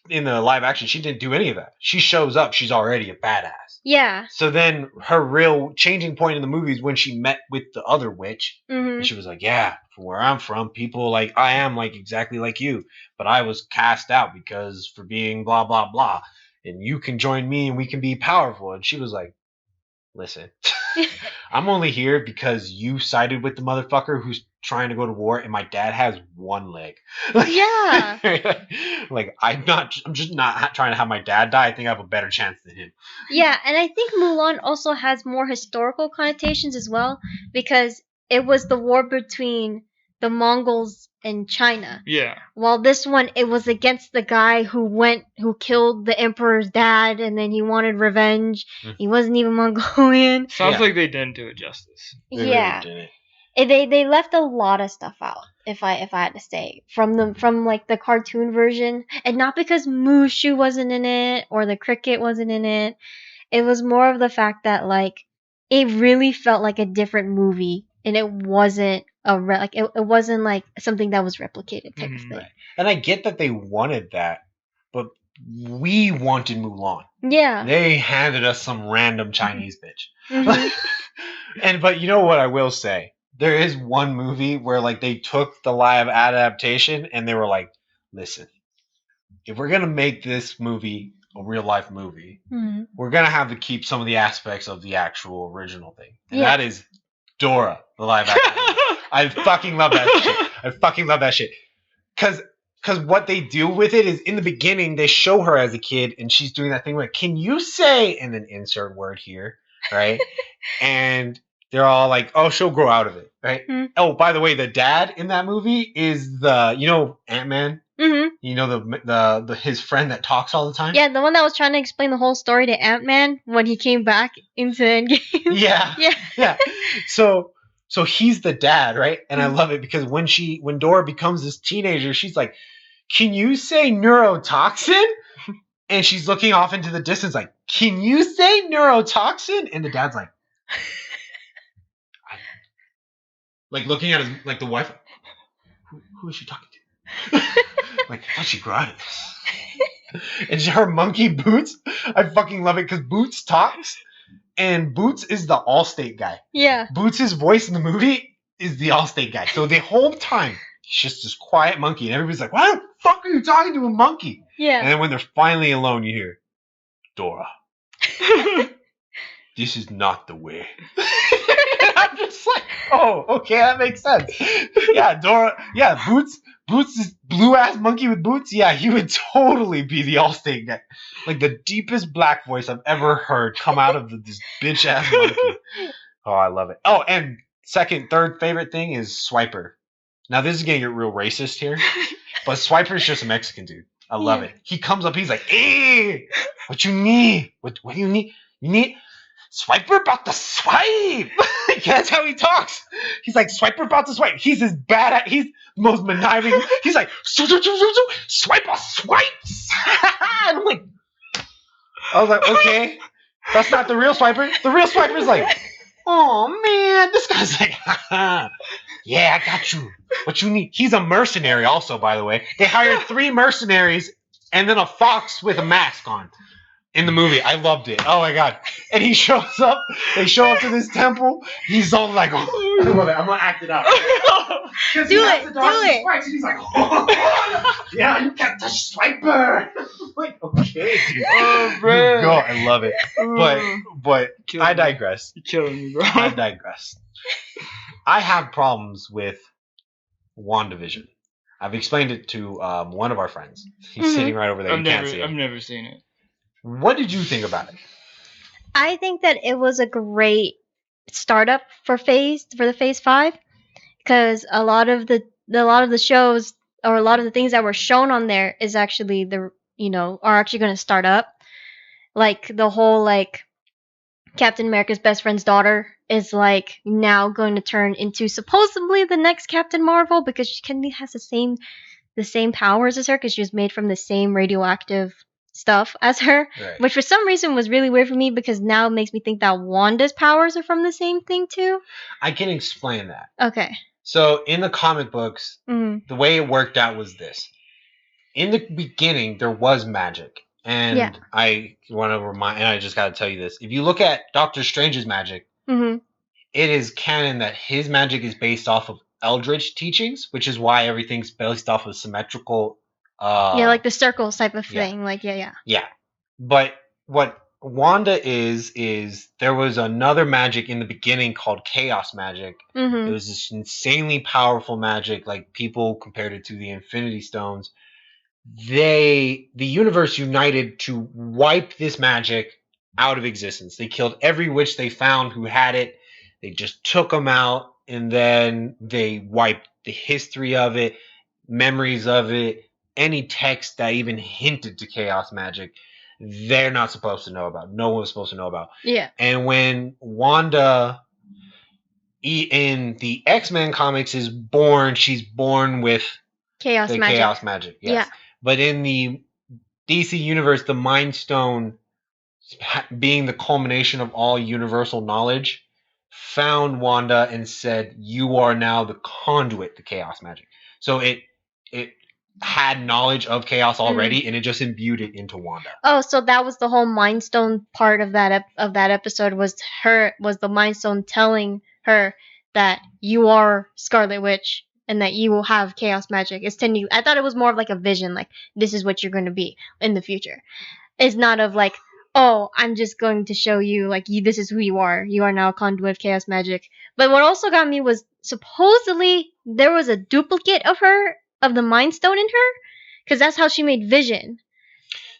Speaker 1: in the live action, she didn't do any of that. She shows up, she's already a badass.
Speaker 3: Yeah.
Speaker 1: So then her real changing point in the movie is when she met with the other witch.
Speaker 3: Mhm.
Speaker 1: And she was like, yeah, from where I'm from, people like, I am like exactly like you. But I was cast out because for being blah, blah, blah. And you can join me and we can be powerful. And she was like, listen, I'm only here because you sided with the motherfucker who's trying to go to war and my dad has one leg.
Speaker 3: Yeah.
Speaker 1: Like, I'm just not trying to have my dad die. I think I have a better chance than him.
Speaker 3: Yeah, and I think Mulan also has more historical connotations as well because it was the war between the Mongols and China.
Speaker 2: Yeah.
Speaker 3: While this one, it was against the guy who killed the emperor's dad, and then he wanted revenge. He wasn't even Mongolian.
Speaker 2: Sounds
Speaker 1: Yeah.
Speaker 2: like they didn't do it justice.
Speaker 1: They
Speaker 3: Yeah,
Speaker 1: really didn't.
Speaker 3: they left a lot of stuff out. If I had to say from like the cartoon version, and not because Mushu wasn't in it or the cricket wasn't in it. It was more of the fact that like it really felt like a different movie, and it wasn't it wasn't like something that was replicated type of thing.
Speaker 1: And I get that they wanted that, but we wanted Mulan.
Speaker 3: Yeah.
Speaker 1: They handed us some random Chinese bitch.
Speaker 3: Mhm.
Speaker 1: But you know what I will say? There is one movie where like they took the live adaptation and they were like, listen, if we're gonna make this movie a real life movie,
Speaker 3: Mhm.
Speaker 1: we're gonna have to keep some of the aspects of the actual original thing. And
Speaker 3: Yeah.
Speaker 1: that is Dora, the live action movie. I fucking love that shit. I fucking love that shit. Cause what they do with it is in the beginning they show her as a kid and she's doing that thing like, can you say, and then insert word here, right? And they're all like, oh, she'll grow out of it, right?
Speaker 3: Mhm.
Speaker 1: Oh, by the way, the dad in that movie is Ant-Man.
Speaker 3: Mhm.
Speaker 1: You know the his friend that talks all the time.
Speaker 3: Yeah, the one that was trying to explain the whole story to Ant-Man when he came back into Endgame.
Speaker 1: Yeah.
Speaker 3: Yeah.
Speaker 1: So he's the dad, right? And I love it because when Dora becomes this teenager, she's like, can you say neurotoxin? And she's looking off into the distance like, can you say neurotoxin? And the dad's like, like looking at his, like the wife, who is she talking to? Like, I thought she'd grow out of this. And her monkey Boots, I fucking love it because Boots talks, and Boots is the Allstate guy.
Speaker 3: Yeah.
Speaker 1: Boots' voice in the movie is the Allstate guy. So the whole time, he's just this quiet monkey, and everybody's like, why the fuck are you talking to a monkey?
Speaker 3: Yeah.
Speaker 1: And then when they're finally alone, you hear, Dora, this is not the way. I'm just like, oh, okay, that makes sense. Yeah, Dora, yeah, Boots is blue ass monkey with boots. Yeah, he would totally be the Allstate guy. Like the deepest black voice I've ever heard come out of this bitch ass monkey. Oh, I love it. Oh, and third favorite thing is Swiper. Now this is gonna get real racist here, but Swiper's just a Mexican dude. I love it. He comes up, he's like, hey, what you need? What do you need? You need Swiper about to swipe. That's how he talks. He's like, Swiper about to swipe. He's as bad at, he's the most conniving. He's like, Swiper swipes. And I'm like, I was like, okay, that's not the real Swiper. The real Swiper's like, oh man, this guy's like, yeah, I got you. What you need? He's a mercenary also, by the way. They hired 3 mercenaries and then a fox with a mask on. In the movie, I loved it. Oh my god! And he shows up. They show up to this temple. He's all like, oh, I love it. I'm gonna act it out.
Speaker 3: Do it.
Speaker 1: And he's like, oh, yeah, you can't touch Swiper. I'm like, okay, dude.
Speaker 2: Oh,
Speaker 1: You
Speaker 2: bro.
Speaker 1: go. I love it. But I digress.
Speaker 2: You're killing me, bro.
Speaker 1: I digress. I have problems with WandaVision. I've explained it to one of our friends. He's sitting right over there. You can't see
Speaker 2: I've
Speaker 1: him.
Speaker 2: never seen it.
Speaker 1: What did you think about it?
Speaker 3: I think that it was a great startup for the Phase 5 because a lot of the shows or a lot of the things that were shown on there is actually are actually going to start up. Like the whole like Captain America's best friend's daughter is like now going to turn into supposedly the next Captain Marvel because she kind of has the same powers as her because she was made from the same radioactive stuff as her,
Speaker 1: Right.
Speaker 3: which for some reason was really weird for me because now it makes me think that Wanda's powers are from the same thing too.
Speaker 1: I can explain that.
Speaker 3: Okay.
Speaker 1: So in the comic books,
Speaker 3: Mhm.
Speaker 1: the way it worked out was this. In the beginning, there was magic. And
Speaker 3: Yeah.
Speaker 1: I want to remind, and I just got to tell you this. If you look at Doctor Strange's magic,
Speaker 3: Mhm.
Speaker 1: it is canon that his magic is based off of Eldritch teachings, which is why everything's based off of symmetrical.
Speaker 3: Yeah, like the circles type of
Speaker 1: yeah.
Speaker 3: thing. Like yeah.
Speaker 1: Yeah. But what Wanda is there was another magic in the beginning called chaos magic.
Speaker 3: Mhm.
Speaker 1: It was this insanely powerful magic, like people compared it to the Infinity Stones. The universe united to wipe this magic out of existence. They killed every witch they found who had it. They just took them out, and then they wiped the history of it, memories of it, any text that even hinted to chaos magic. They're not supposed to know about. No one's supposed to know about.
Speaker 3: Yeah.
Speaker 1: And when Wanda in the X-Men comics is born, she's born with
Speaker 3: Chaos
Speaker 1: the
Speaker 3: magic.
Speaker 1: chaos magic. Yes.
Speaker 3: Yeah.
Speaker 1: But in the DC universe, the Mind Stone, being the culmination of all universal knowledge, found Wanda and said, "You are now the conduit to chaos magic." So it had knowledge of chaos already, and it just imbued it into Wanda.
Speaker 3: Oh, so that was the whole Mind Stone part of that episode was the Mind Stone telling her that you are Scarlet Witch and that you will have chaos magic. It's telling you. I thought it was more of like a vision, like this is what you're going to be in the future. It's not of like, oh, I'm just going to show you like this is who you are. You are now a conduit of chaos magic. But what also got me was supposedly there was a duplicate of her of the Mind Stone in her, because that's how she made Vision.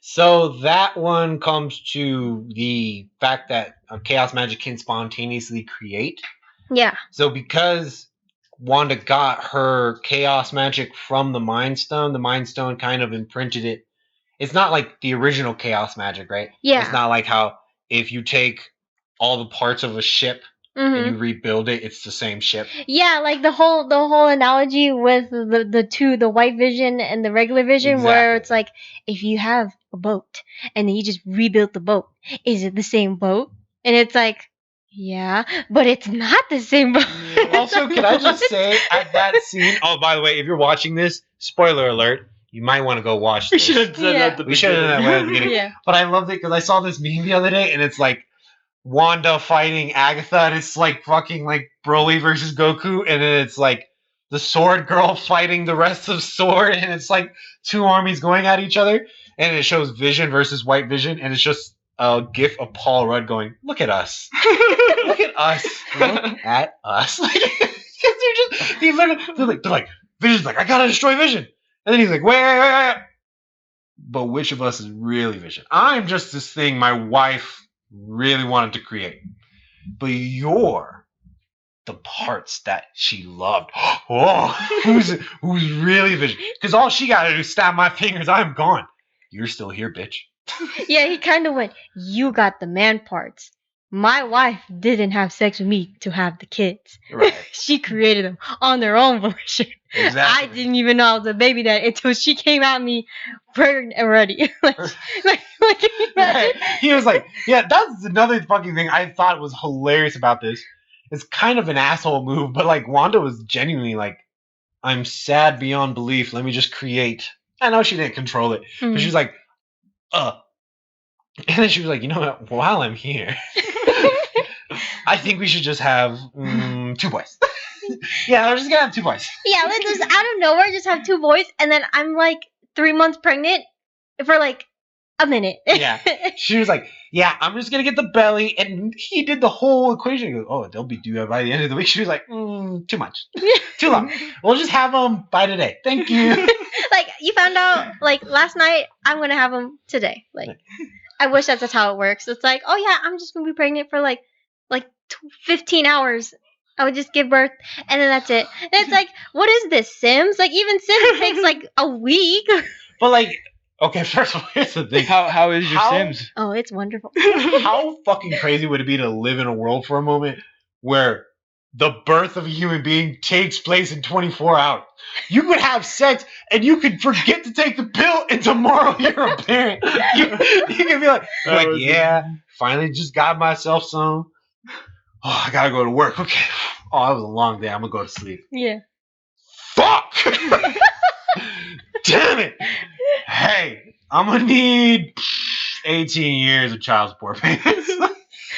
Speaker 1: So that one comes to the fact that chaos magic can spontaneously create.
Speaker 3: Yeah.
Speaker 1: So because Wanda got her chaos magic from the Mind Stone kind of imprinted it. It's not like the original chaos magic, right?
Speaker 3: Yeah.
Speaker 1: It's not like how if you take all the parts of a ship and you rebuild it, it's the same ship.
Speaker 3: Yeah, like the whole analogy with the white Vision and the regular Vision, where it's like if you have a boat and then you just rebuild the boat, is it the same boat? And it's like, yeah, but it's not the same boat.
Speaker 1: Also, can I just say at that scene? Oh, by the way, if you're watching this, spoiler alert. You might want to go watch
Speaker 2: We
Speaker 1: this.
Speaker 2: should have said that at the
Speaker 1: We should have done that at the beginning.
Speaker 3: Yeah.
Speaker 1: But I loved it because I saw this meme the other day, and it's like Wanda fighting Agatha, and it's like fucking like Broly versus Goku, and then it's like the Sword Girl fighting the rest of Sword, and it's like two armies going at each other, and it shows Vision versus White Vision, and it's just a gif of Paul Rudd going, "Look at us, look at us, look at us." They're like, Vision's like, "I gotta destroy Vision," and then he's like, wait. But which of us is really Vision? I'm just this thing my wife really wanted to create. But you're the parts that she loved. Oh, who's really Vision? Because all she gotta do is snap my fingers, I'm gone. You're still here, bitch.
Speaker 3: Yeah, he kind of went, you got the man parts. My wife didn't have sex with me to have the kids.
Speaker 1: Right.
Speaker 3: She created them on their own volition.
Speaker 1: Exactly.
Speaker 3: I didn't even know I was a baby dad until she came at me pregnant and ready.
Speaker 1: Right. He was like, yeah, that's another fucking thing I thought was hilarious about this. It's kind of an asshole move, but like Wanda was genuinely like, I'm sad beyond belief. Let me just create. I know she didn't control it, but she was like, and then she was like, you know what? While I'm here, I think we should just have 2 boys. Yeah, we're just gonna have 2 boys.
Speaker 3: Yeah, let's just out of nowhere just have 2 boys, and then I'm like 3 months pregnant for like a minute.
Speaker 1: Yeah, she was like, yeah, I'm just gonna get the belly, and he did the whole equation. He goes, oh, they'll be due by the end of the week. She was like, too much, too long. We'll just have them by today. Thank you.
Speaker 3: Like you found out like last night. I'm gonna have them today. Like I wish that's how it works. It's like, oh yeah, I'm just gonna be pregnant for like 15 hours. I would just give birth, and then that's it. And it's like, what is this, Sims? Like, even Sims takes like a week.
Speaker 1: But like, okay, first of all, here's the thing.
Speaker 2: How is your Sims?
Speaker 3: Oh, it's wonderful.
Speaker 1: How fucking crazy would it be to live in a world for a moment where the birth of a human being takes place in 24 hours. You could have sex and you could forget to take the pill, and tomorrow you're a parent. You can be like, yeah, finally just got myself some. Oh, I gotta go to work. Okay. Oh, that was a long day. I'm gonna go to sleep.
Speaker 3: Yeah.
Speaker 1: Fuck! Damn it! Hey, I'm gonna need 18 years of child support payments.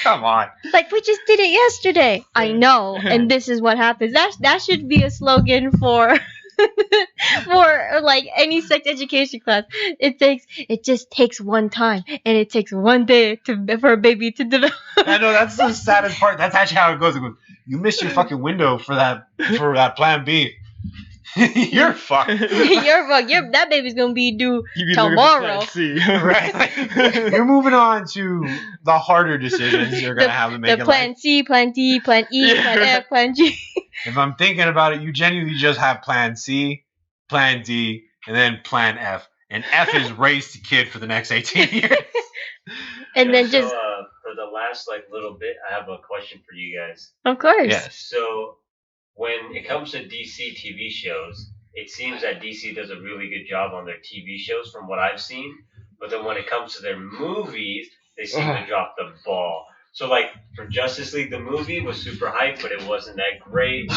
Speaker 1: Come on.
Speaker 3: Like, we just did it yesterday. I know, and this is what happens. That should be a slogan for for like any sex education class. It just takes one time, and it takes one day for a baby to develop.
Speaker 1: I know, that's the saddest part. That's actually how it goes. It goes, you missed your fucking window for that plan B. You're fucked.
Speaker 3: You're fucked. That baby's gonna be due tomorrow.
Speaker 1: Right? Like, you're moving on to the harder decisions you're gonna have to make.
Speaker 3: The plan
Speaker 1: life.
Speaker 3: C, plan D, plan E, plan F, plan G.
Speaker 1: If I'm thinking about it, you genuinely just have plan C, plan D, and then plan F. And F is raise the kid for the next 18 years.
Speaker 3: And then just
Speaker 4: for the last little bit, I have a question for you guys.
Speaker 3: of course.
Speaker 1: Yes.
Speaker 4: So when it comes to DC TV shows, it seems that DC does a really good job on their TV shows from what I've seen. But then when it comes to their movies, they seem to drop the ball. So for Justice League, the movie was super hype, but it wasn't that great.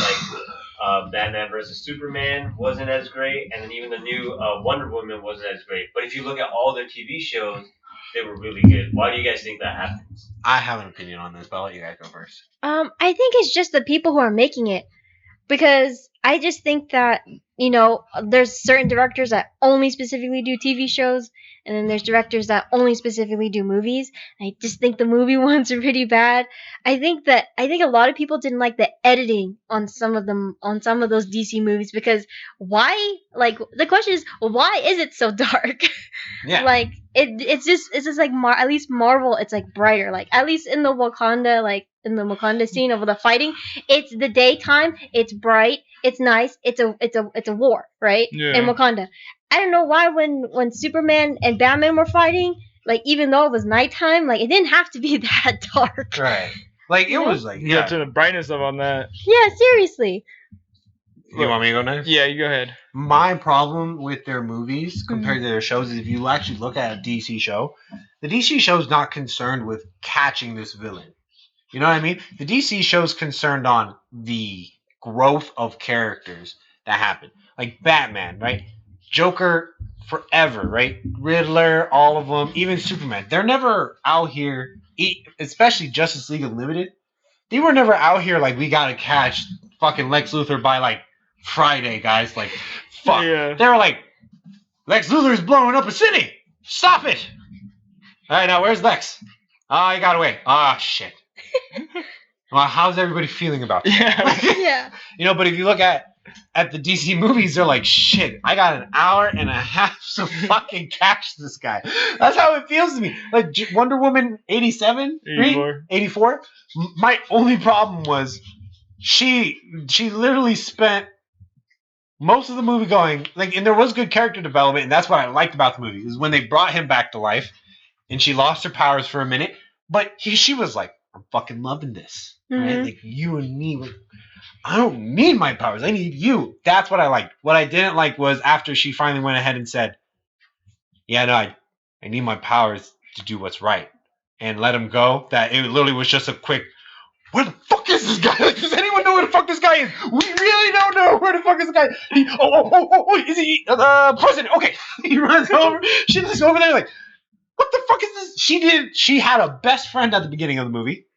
Speaker 4: Batman vs Superman wasn't as great, and then even the new Wonder Woman wasn't as great. But if you look at all their TV shows, they were really good. Why do you guys think that happens?
Speaker 1: I have an opinion on this, but I'll let you guys go first.
Speaker 3: I think it's just the people who are making it. Because I just think that, there's certain directors that only specifically do TV shows, and then there's directors that only specifically do movies. I just think the movie ones are pretty bad. I think a lot of people didn't like the editing on some of those DC movies, because why? The question is, why is it so dark?
Speaker 1: Yeah.
Speaker 3: It's just at least Marvel, it's brighter. At least in the Wakanda scene of the fighting, it's the daytime, it's bright, it's nice, it's a war, right?
Speaker 2: Yeah.
Speaker 3: In Wakanda. I don't know why when Superman and Batman were fighting, even though it was nighttime, it didn't have to be that dark.
Speaker 1: Right. It was
Speaker 2: You got to the brightness up on that.
Speaker 3: Yeah, seriously.
Speaker 1: You want me to go next?
Speaker 2: Yeah, you go ahead.
Speaker 1: My problem with their movies compared to their shows is if you actually look at a DC show, the DC show is not concerned with catching this villain. You know what I mean? The DC show's concerned on the growth of characters that happen. Like Batman, right? Joker forever, right? Riddler, all of them, even Superman. They're never out here, especially Justice League Unlimited. They were never out here we gotta catch fucking Lex Luthor by Friday, guys. Fuck.
Speaker 2: Yeah.
Speaker 1: They were Lex Luthor's blowing up a city. Stop it. All right, now where's Lex? He got away. Shit. Well, how's everybody feeling about that?
Speaker 2: Yeah.
Speaker 3: Yeah.
Speaker 1: But if you look at the DC movies, they're shit, I got an hour and a half to fucking catch this guy. That's how it feels to me. Wonder Woman 87? 84? My only problem was she literally spent most of the movie going, and there was good character development, and that's what I liked about the movie, is when they brought him back to life, and she lost her powers for a minute, but she was I'm fucking loving this, right? You and me, I don't need my powers, I need you. That's what I liked. What I didn't like was after she finally went ahead and said, yeah, no, I need my powers to do what's right, and let him go, that it literally was just a quick, where the fuck is this guy? Does anyone know where the fuck this guy is? We really don't know where the fuck is this guy. Is he president? Okay. He runs over. She looks over there what the fuck is this? She had a best friend at the beginning of the movie.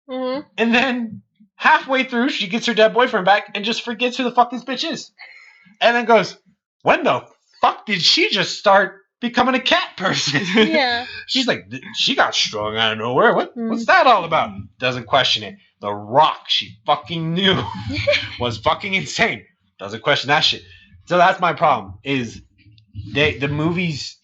Speaker 3: Mm-hmm.
Speaker 1: And then halfway through, she gets her dead boyfriend back and just forgets who the fuck this bitch is. And then goes, when the fuck did she just start becoming a cat person?
Speaker 3: Yeah.
Speaker 1: She's she got strong out of nowhere. What's that all about? Doesn't question it. The Rock, she fucking knew, was fucking insane. Doesn't question that shit. So that's my problem, is the movies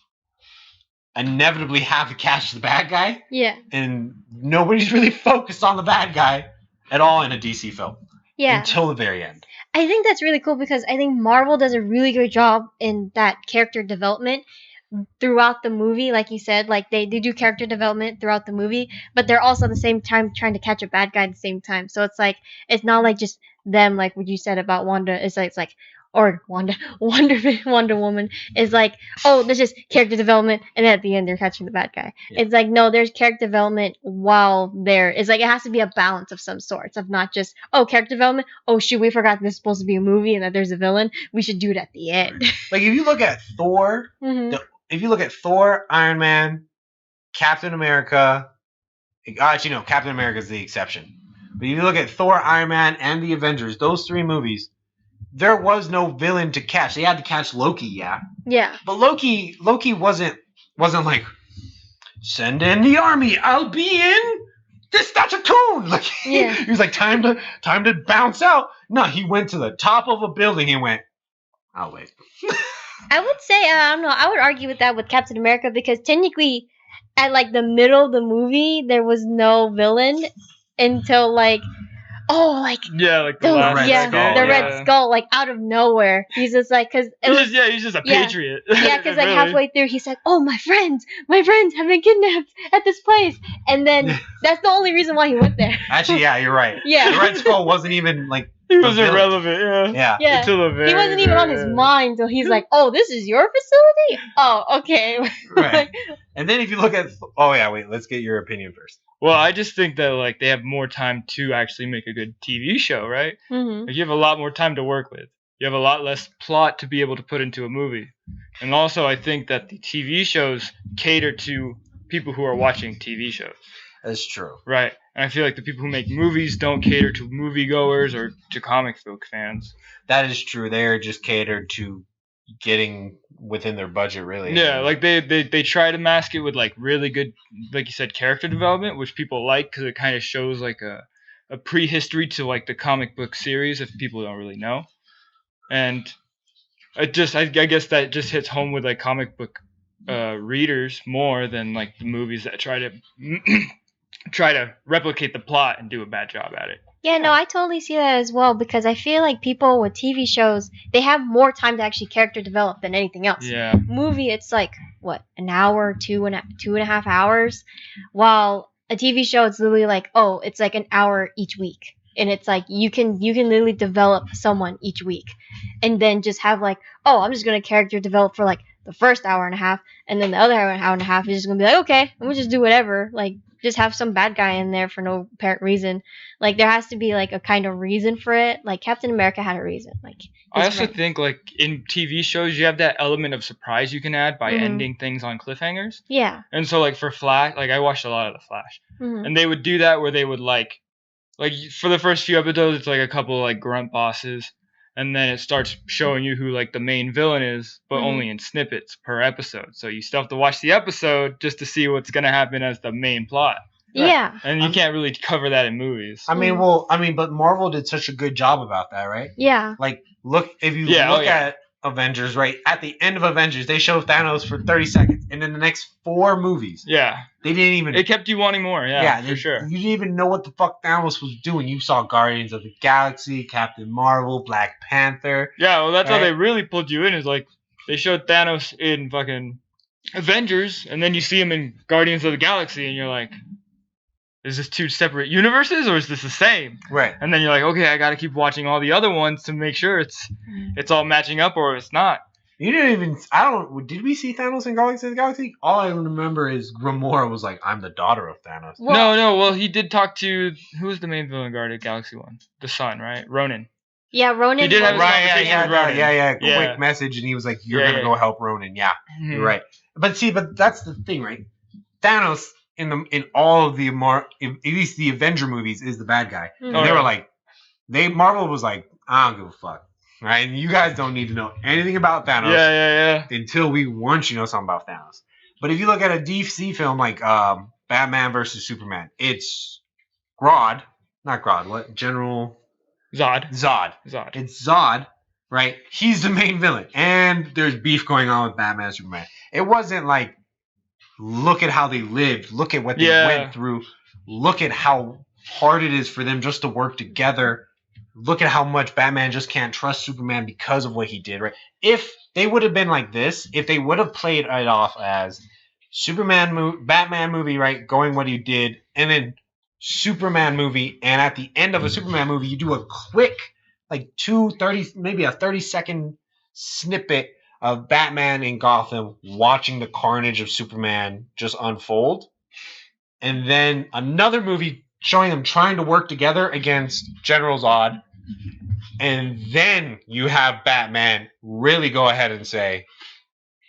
Speaker 1: inevitably have to catch the bad guy.
Speaker 3: Yeah.
Speaker 1: And nobody's really focused on the bad guy at all in a DC film.
Speaker 3: Yeah.
Speaker 1: Until the very end.
Speaker 3: I think that's really cool because I think Marvel does a really great job in that character development. throughout the movie, like you said, like they do character development throughout the movie, but they're also at the same time trying to catch a bad guy at the same time. So it's like it's not like just them, like what you said about Wanda. It's like or Wanda, Wonder Woman is like, oh, there's just character development, and then at the end they're catching the bad guy.
Speaker 1: Yeah.
Speaker 3: It's like no, there's character development while there. It's like it has to be a balance of some sorts, of not just oh character development. Oh shoot, we forgot this is supposed to be a movie and that there's a villain. We should do it at the end.
Speaker 1: Like if you look at Thor,
Speaker 3: Mhm.
Speaker 1: if you look at Thor, Iron Man, Captain America, actually no, Captain America is the exception. But if you look at Thor, Iron Man, and the Avengers, those 3 movies, there was no villain to catch. They had to catch Loki, yeah.
Speaker 3: Yeah.
Speaker 1: But Loki wasn't like, send in the army, I'll be in this statue tune. Like
Speaker 3: Yeah.
Speaker 1: he was like, time to bounce out. No, he went to the top of a building and went, I'll wait.
Speaker 3: I would say I don't know. I would argue with that with Captain America because technically, at like the middle of the movie, there was no villain until like like
Speaker 2: Yeah, like the
Speaker 3: those,
Speaker 2: last
Speaker 1: Red
Speaker 3: yeah,
Speaker 1: Skull,
Speaker 3: the
Speaker 1: yeah.
Speaker 3: Red Skull, like out of nowhere. He's just like because it was
Speaker 2: He's just a
Speaker 3: yeah.
Speaker 2: patriot.
Speaker 3: yeah, because like
Speaker 2: Really.
Speaker 3: halfway through he's like, oh my friends have been kidnapped at this place, and then that's the only reason why he went there.
Speaker 1: Actually, yeah, you're right.
Speaker 3: Yeah.
Speaker 1: The Red Skull wasn't even like
Speaker 2: He was
Speaker 1: the villain.
Speaker 2: irrelevant, yeah.
Speaker 1: Yeah.
Speaker 3: Yeah.
Speaker 2: Until the very,
Speaker 3: He wasn't even on his
Speaker 2: very end.
Speaker 3: mind till he's like, oh, this is your facility? Oh, okay.
Speaker 1: Right. And then if you look at let's get your opinion first.
Speaker 2: Well, I just think that like they have more time to actually make a good TV show, right?
Speaker 3: Mhm.
Speaker 2: Like, you have a lot more time to work with. You have a lot less plot to be able to put into a movie. And also, I think that the TV shows cater to people who are watching TV shows,
Speaker 1: That's true.
Speaker 2: right? And I feel like the people who make movies don't cater to moviegoers or to comic book fans.
Speaker 1: That is true. They're just catered to getting within their budget, really.
Speaker 2: Yeah, like they try to mask it with like really good, like you said, character development, which people like because it kind of shows like a prehistory to like the comic book series if people don't really know. And I guess that just hits home with like comic book readers more than like the movies that try to try to replicate the plot and do a bad job at it.
Speaker 3: Yeah, no, I totally see that as well because I feel like people with TV shows, they have more time to actually character develop than anything else.
Speaker 2: Yeah.
Speaker 3: Movie, it's like, what, an hour, 2.5 hours? While a TV show, it's literally like, oh, it's like an hour each week. And it's like, you can literally develop someone each week. And then just have like, oh, I'm just going to character develop for like the first hour and a half. And then the other hour and a half is just going to be like, okay, I'm going to just do whatever. Like, just have some bad guy in there for no apparent reason. Like there has to be like a kind of reason for it. Like Captain America had a reason. Like
Speaker 2: I
Speaker 3: his
Speaker 2: also
Speaker 3: friend-
Speaker 2: think like in TV shows you have that element of surprise you can add by
Speaker 3: Mhm.
Speaker 2: ending things on cliffhangers.
Speaker 3: yeah.
Speaker 2: And so like for Flash, like I watched a lot of the Flash.
Speaker 3: Mhm.
Speaker 2: And they would do that where they would like for the first few episodes it's like a couple of like grunt bosses and then it starts showing you who like the main villain is but
Speaker 3: Mhm.
Speaker 2: only in snippets per episode, so you still have to watch the episode just to see what's going to happen as the main plot,
Speaker 3: Yeah.
Speaker 2: and you can't really cover that in movies.
Speaker 1: But Marvel did such a good job about that, right?
Speaker 3: Yeah.
Speaker 1: Like, if you
Speaker 2: Yeah,
Speaker 1: look at Avengers, right? At the end of Avengers, they show Thanos for 30 seconds, and in the next 4 movies,
Speaker 2: Yeah,
Speaker 1: they didn't even.
Speaker 2: it kept you wanting more. Yeah, for sure.
Speaker 1: You didn't even know what the fuck Thanos was doing. You saw Guardians of the Galaxy, Captain Marvel, Black Panther.
Speaker 2: Yeah, well, that's how
Speaker 1: Right.
Speaker 2: they really pulled you in. Is like they showed Thanos in fucking Avengers, and then you see him in Guardians of the Galaxy, and you're like, is this 2 separate universes, or is this the same?
Speaker 1: Right.
Speaker 2: And then you're like, okay, I got to keep watching all the other ones to make sure it's all matching up, or it's not.
Speaker 1: You didn't even. I don't. Did we see Thanos in Guardians of the Galaxy? All I remember is Gamora was like, "I'm the daughter of Thanos."
Speaker 3: Well,
Speaker 2: No. Well, he did talk to who was the main villain in Guardians of the Galaxy one? The son, right? Ronan.
Speaker 3: Yeah, Ronan.
Speaker 2: He did have
Speaker 3: was-
Speaker 2: a
Speaker 1: Right.
Speaker 2: conversation with Ronan.
Speaker 1: Yeah.
Speaker 2: Yeah.
Speaker 1: Quick message, and he was like, "You're
Speaker 2: Yeah,
Speaker 1: gonna
Speaker 2: yeah.
Speaker 1: go help Ronan." Yeah,
Speaker 2: Mhm.
Speaker 1: you're right. But that's the thing, right? Thanos in all of at least the Avenger movies is the bad guy.
Speaker 3: Mhm.
Speaker 1: And
Speaker 2: Oh,
Speaker 1: they
Speaker 2: yeah.
Speaker 1: were like, Marvel was like, I don't give a fuck, right? And you guys don't need to know anything about Thanos
Speaker 2: Yeah.
Speaker 1: until we want you to know something about Thanos. But if you look at a DC film like Batman versus Superman, it's General
Speaker 2: Zod.
Speaker 1: Zod. It's Zod, right? He's the main villain, and there's beef going on with Batman and Superman. It wasn't like, look at how they lived, look at what they
Speaker 2: Yeah.
Speaker 1: went through, look at how hard it is for them just to work together. look at how much Batman just can't trust Superman because of what he did, right? If they would have been like this, if they would have played it off as Batman movie, right, going what he did, and then Superman movie, and at the end of a Superman movie, you do a quick, like 30, maybe a 30-second snippet of Batman in Gotham watching the carnage of Superman just unfold, and then another movie showing them trying to work together against General Zod, and then you have Batman really go ahead and say,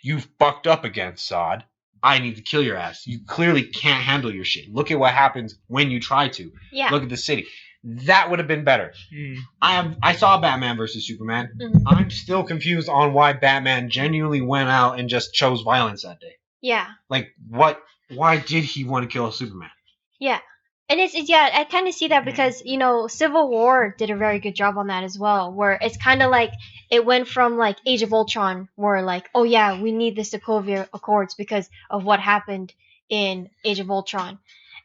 Speaker 1: "You fucked up against Zod. I need to kill your ass. You clearly can't handle your shit. Look at what happens when you try to.
Speaker 3: Yeah.
Speaker 1: Look at the city." That would have been better.
Speaker 2: Mm.
Speaker 1: I saw Batman versus Superman.
Speaker 3: Mhm.
Speaker 1: I'm still confused on why Batman genuinely went out and just chose violence that day.
Speaker 3: Yeah.
Speaker 1: Like, what? Why did he want to kill Superman?
Speaker 3: Yeah. And it's yeah, I kind of see that because, you know, Civil War did a very good job on that as well, where it's kind of like it went from like Age of Ultron, where like, oh yeah, we need the Sokovia Accords because of what happened in Age of Ultron.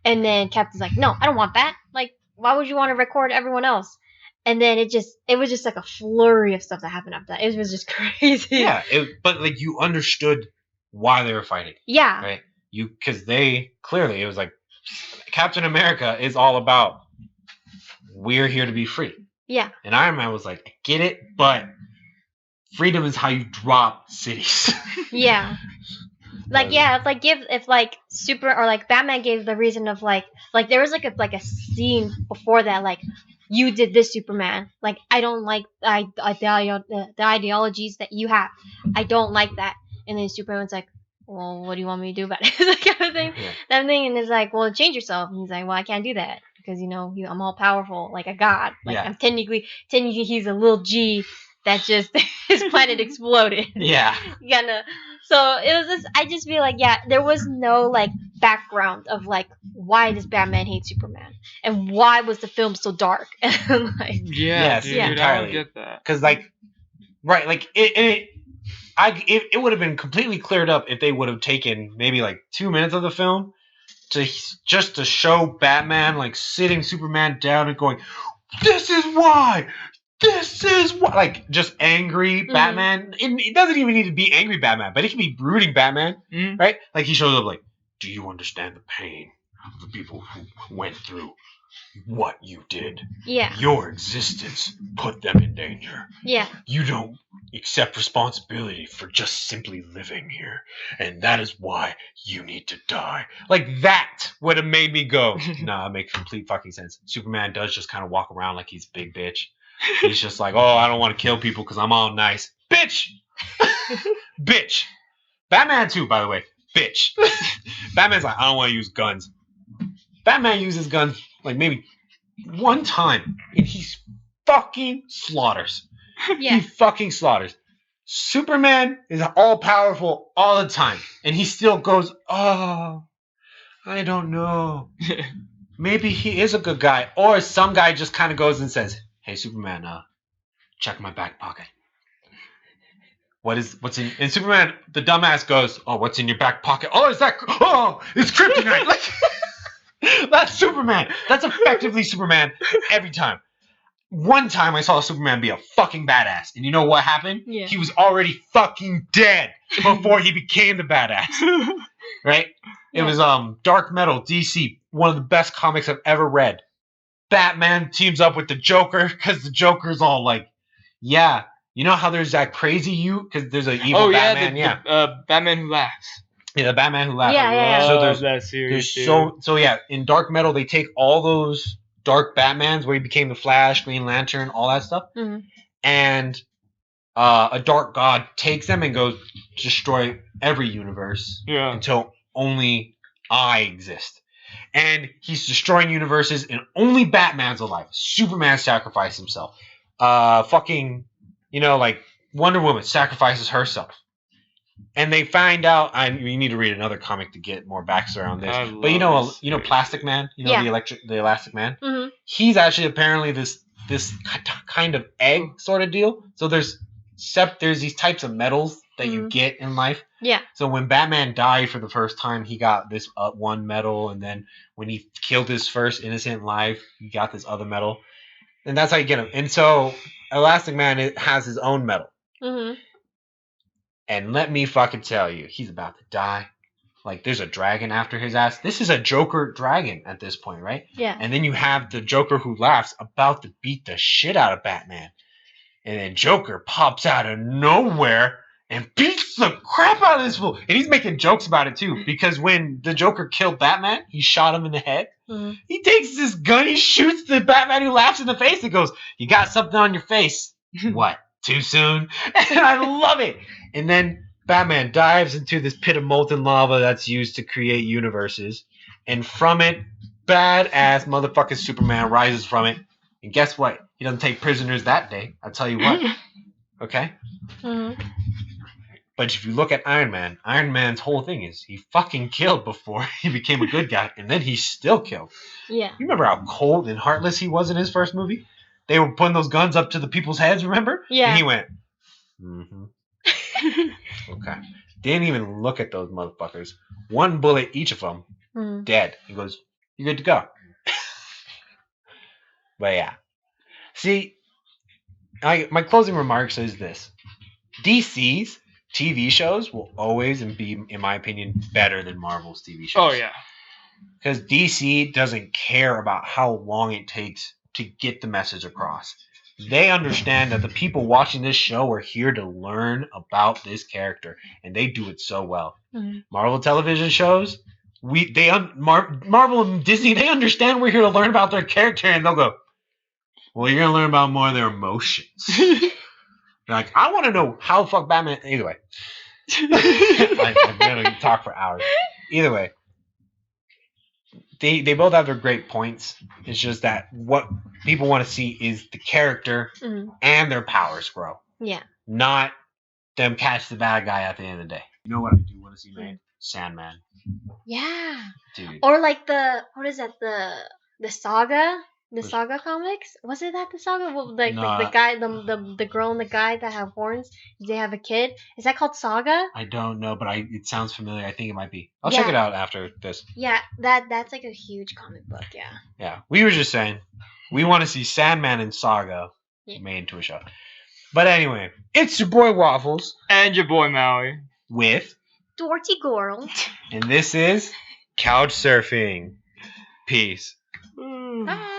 Speaker 3: And then Captain's like, no, I don't want that. Like, why would you want to record everyone else? And then it was just like a flurry of stuff that happened after that. It was just crazy.
Speaker 1: Yeah, but like you understood why they were fighting,
Speaker 3: Yeah.
Speaker 1: right? Because they clearly, it was like Captain America is all about we're here to be free.
Speaker 3: Yeah.
Speaker 1: And Iron Man was like, I get it, but freedom is how you drop cities.
Speaker 3: Yeah. Like yeah, if like Super or like Batman gave the reason of like there was like a scene before that, like, you did this, Superman, like I don't like the ideologies that you have, I don't like that. And then Superman's like, well, what do you want me to do about it? That kind of thing.
Speaker 1: Yeah.
Speaker 3: That thing. And it's like, well, change yourself. And he's like, well, I can't do that because, you know, I'm all powerful, like a god, like
Speaker 1: Yeah.
Speaker 3: I'm technically he's a little G that just his planet exploded.
Speaker 1: Yeah.
Speaker 3: Gonna. So it was just, I just feel like, yeah, there was no like background of like why does Batman hate Superman and why was the film so dark and like
Speaker 2: Yeah,
Speaker 1: Yes,
Speaker 2: dude,
Speaker 3: yeah.
Speaker 2: I
Speaker 1: entirely.
Speaker 2: don't get that.
Speaker 1: Because like, right, like it would have been completely cleared up if they would have taken maybe like 2 minutes of the film just to show Batman like sitting Superman down and going, "This is why." Like just angry
Speaker 3: Mhm.
Speaker 1: Batman. It doesn't even need to be angry Batman, but it can be brooding Batman,
Speaker 2: Mm.
Speaker 1: right? Like he shows up like, "Do you understand the pain of the people who went through what you did?
Speaker 3: yeah,
Speaker 1: Your existence put them in danger.
Speaker 3: yeah,
Speaker 1: You don't accept responsibility for just simply living here, and that is why you need to die." Like that would have made me go, nah, it makes complete fucking sense. Superman does just kind of walk around like he's a big bitch. He's just like, oh, I don't want to kill people because I'm all nice. Bitch! Bitch! Batman too, by the way. Bitch. Batman's like, I don't want to use guns. Batman uses guns like maybe one time, and he fucking slaughters.
Speaker 3: yeah,
Speaker 1: He fucking slaughters. Superman is all powerful all the time, and he still goes, oh, I don't know. Maybe he is a good guy. Or some guy just kind of goes and says, hey, Superman, check my back pocket. What's in? And Superman, the dumbass goes, oh, what's in your back pocket? Oh, it's kryptonite. Like, that's Superman. That's effectively Superman every time. One time I saw Superman be a fucking badass, and you know what happened?
Speaker 3: Yeah.
Speaker 1: He was already fucking dead before he became the badass. Right? It
Speaker 3: Yeah.
Speaker 1: was Dark Metal, DC, one of the best comics I've ever read. Batman teams up with the Joker because the Joker's all like, yeah, you know how there's that crazy you? Because there's an evil
Speaker 2: Oh yeah,
Speaker 1: Batman,
Speaker 2: the Batman Who Laughs.
Speaker 1: yeah, the Batman who laughs.
Speaker 3: Yeah, yeah, yeah.
Speaker 1: So
Speaker 2: Love
Speaker 1: there's
Speaker 2: that series.
Speaker 1: so yeah, in Dark Metal they take all those dark Batmans where he became the Flash, Green Lantern, all that stuff,
Speaker 3: Mhm.
Speaker 1: and a dark god takes them and goes destroy every universe
Speaker 2: Yeah.
Speaker 1: until only I exist. And he's destroying universes, and only Batman's alive. Superman sacrificed himself. Fucking, like Wonder Woman sacrifices herself. And they find out. You need to read another comic to get more backstory on this.
Speaker 2: I
Speaker 1: But
Speaker 2: love this series.
Speaker 1: Plastic Man.
Speaker 3: Yeah.
Speaker 1: the Elastic Man.
Speaker 3: Mhm.
Speaker 1: He's actually apparently this kind of egg sort of deal. So there's these types of metals that you
Speaker 3: Mhm.
Speaker 1: get in life.
Speaker 3: Yeah.
Speaker 1: So when Batman died for the first time, he got this one metal, and then when he killed his first innocent life, he got this other metal. And that's how you get him. And so Elastic Man has his own medal.
Speaker 3: Mm-hmm.
Speaker 1: And let me fucking tell you, he's about to die. Like, there's a dragon after his ass. This is a Joker dragon at this point, right?
Speaker 3: Yeah.
Speaker 1: And then you have the Joker who laughs about to beat the shit out of Batman. And then Joker pops out of nowhere and beats the crap out of this fool. And he's making jokes about it, too. Because when the Joker killed Batman, he shot him in the head.
Speaker 3: Mm-hmm.
Speaker 1: He takes this gun, he shoots the Batman who laughs in the face and goes, "You got something on your face." What? Too soon? And I love it. And then Batman dives into this pit of molten lava that's used to create universes. And from it, badass motherfucking Superman rises from it. And guess what? He doesn't take prisoners that day. I'll tell you what. Okay?
Speaker 3: Mm-hmm.
Speaker 1: But if you look at Iron Man's whole thing is he fucking killed before he became a good guy. And then he still killed.
Speaker 3: Yeah.
Speaker 1: You remember how cold and heartless he was in his first movie? They were putting those guns up to the people's heads, remember?
Speaker 3: Yeah.
Speaker 1: And he went, mm-hmm. Okay. Didn't even look at those motherfuckers. One bullet each of them, dead. He goes, "You're good to go." But yeah. See, my closing remarks is this. DC's TV shows will always be, in my opinion, better than Marvel's TV shows.
Speaker 2: Oh, yeah.
Speaker 1: Because DC doesn't care about how long it takes to get the message across. They understand that the people watching this show are here to learn about this character, and they do it so well.
Speaker 3: Mm-hmm.
Speaker 1: Marvel television shows, Marvel and Disney, they understand we're here to learn about their character, and they'll go, "Well, you're gonna learn about more of their emotions." They're like, "I want to know how the fuck Batman." Either way, I'm gonna talk for hours. Either way. They both have their great points. It's just that what people want to see is the character and their powers grow.
Speaker 3: Yeah.
Speaker 1: Not them catch the bad guy at the end of the day. You know what I do want to see made? Sandman.
Speaker 3: Yeah.
Speaker 1: Dude.
Speaker 3: Or like what is that? The Saga? The Saga comics? Was it that the Saga? Well, like the guy, the girl and the guy that have horns. They have a kid. Is that called Saga?
Speaker 1: I don't know, but it sounds familiar. I think it might be. I'll check it out after this.
Speaker 3: Yeah, that's like a huge comic book. Yeah.
Speaker 1: Yeah, we were just saying we want to see Sandman and Saga made into a show. But anyway, it's your boy Waffles
Speaker 2: and your boy Maui
Speaker 1: with
Speaker 3: Dorothy Girl,
Speaker 1: and this is Couch Surfing. Peace.
Speaker 3: Bye.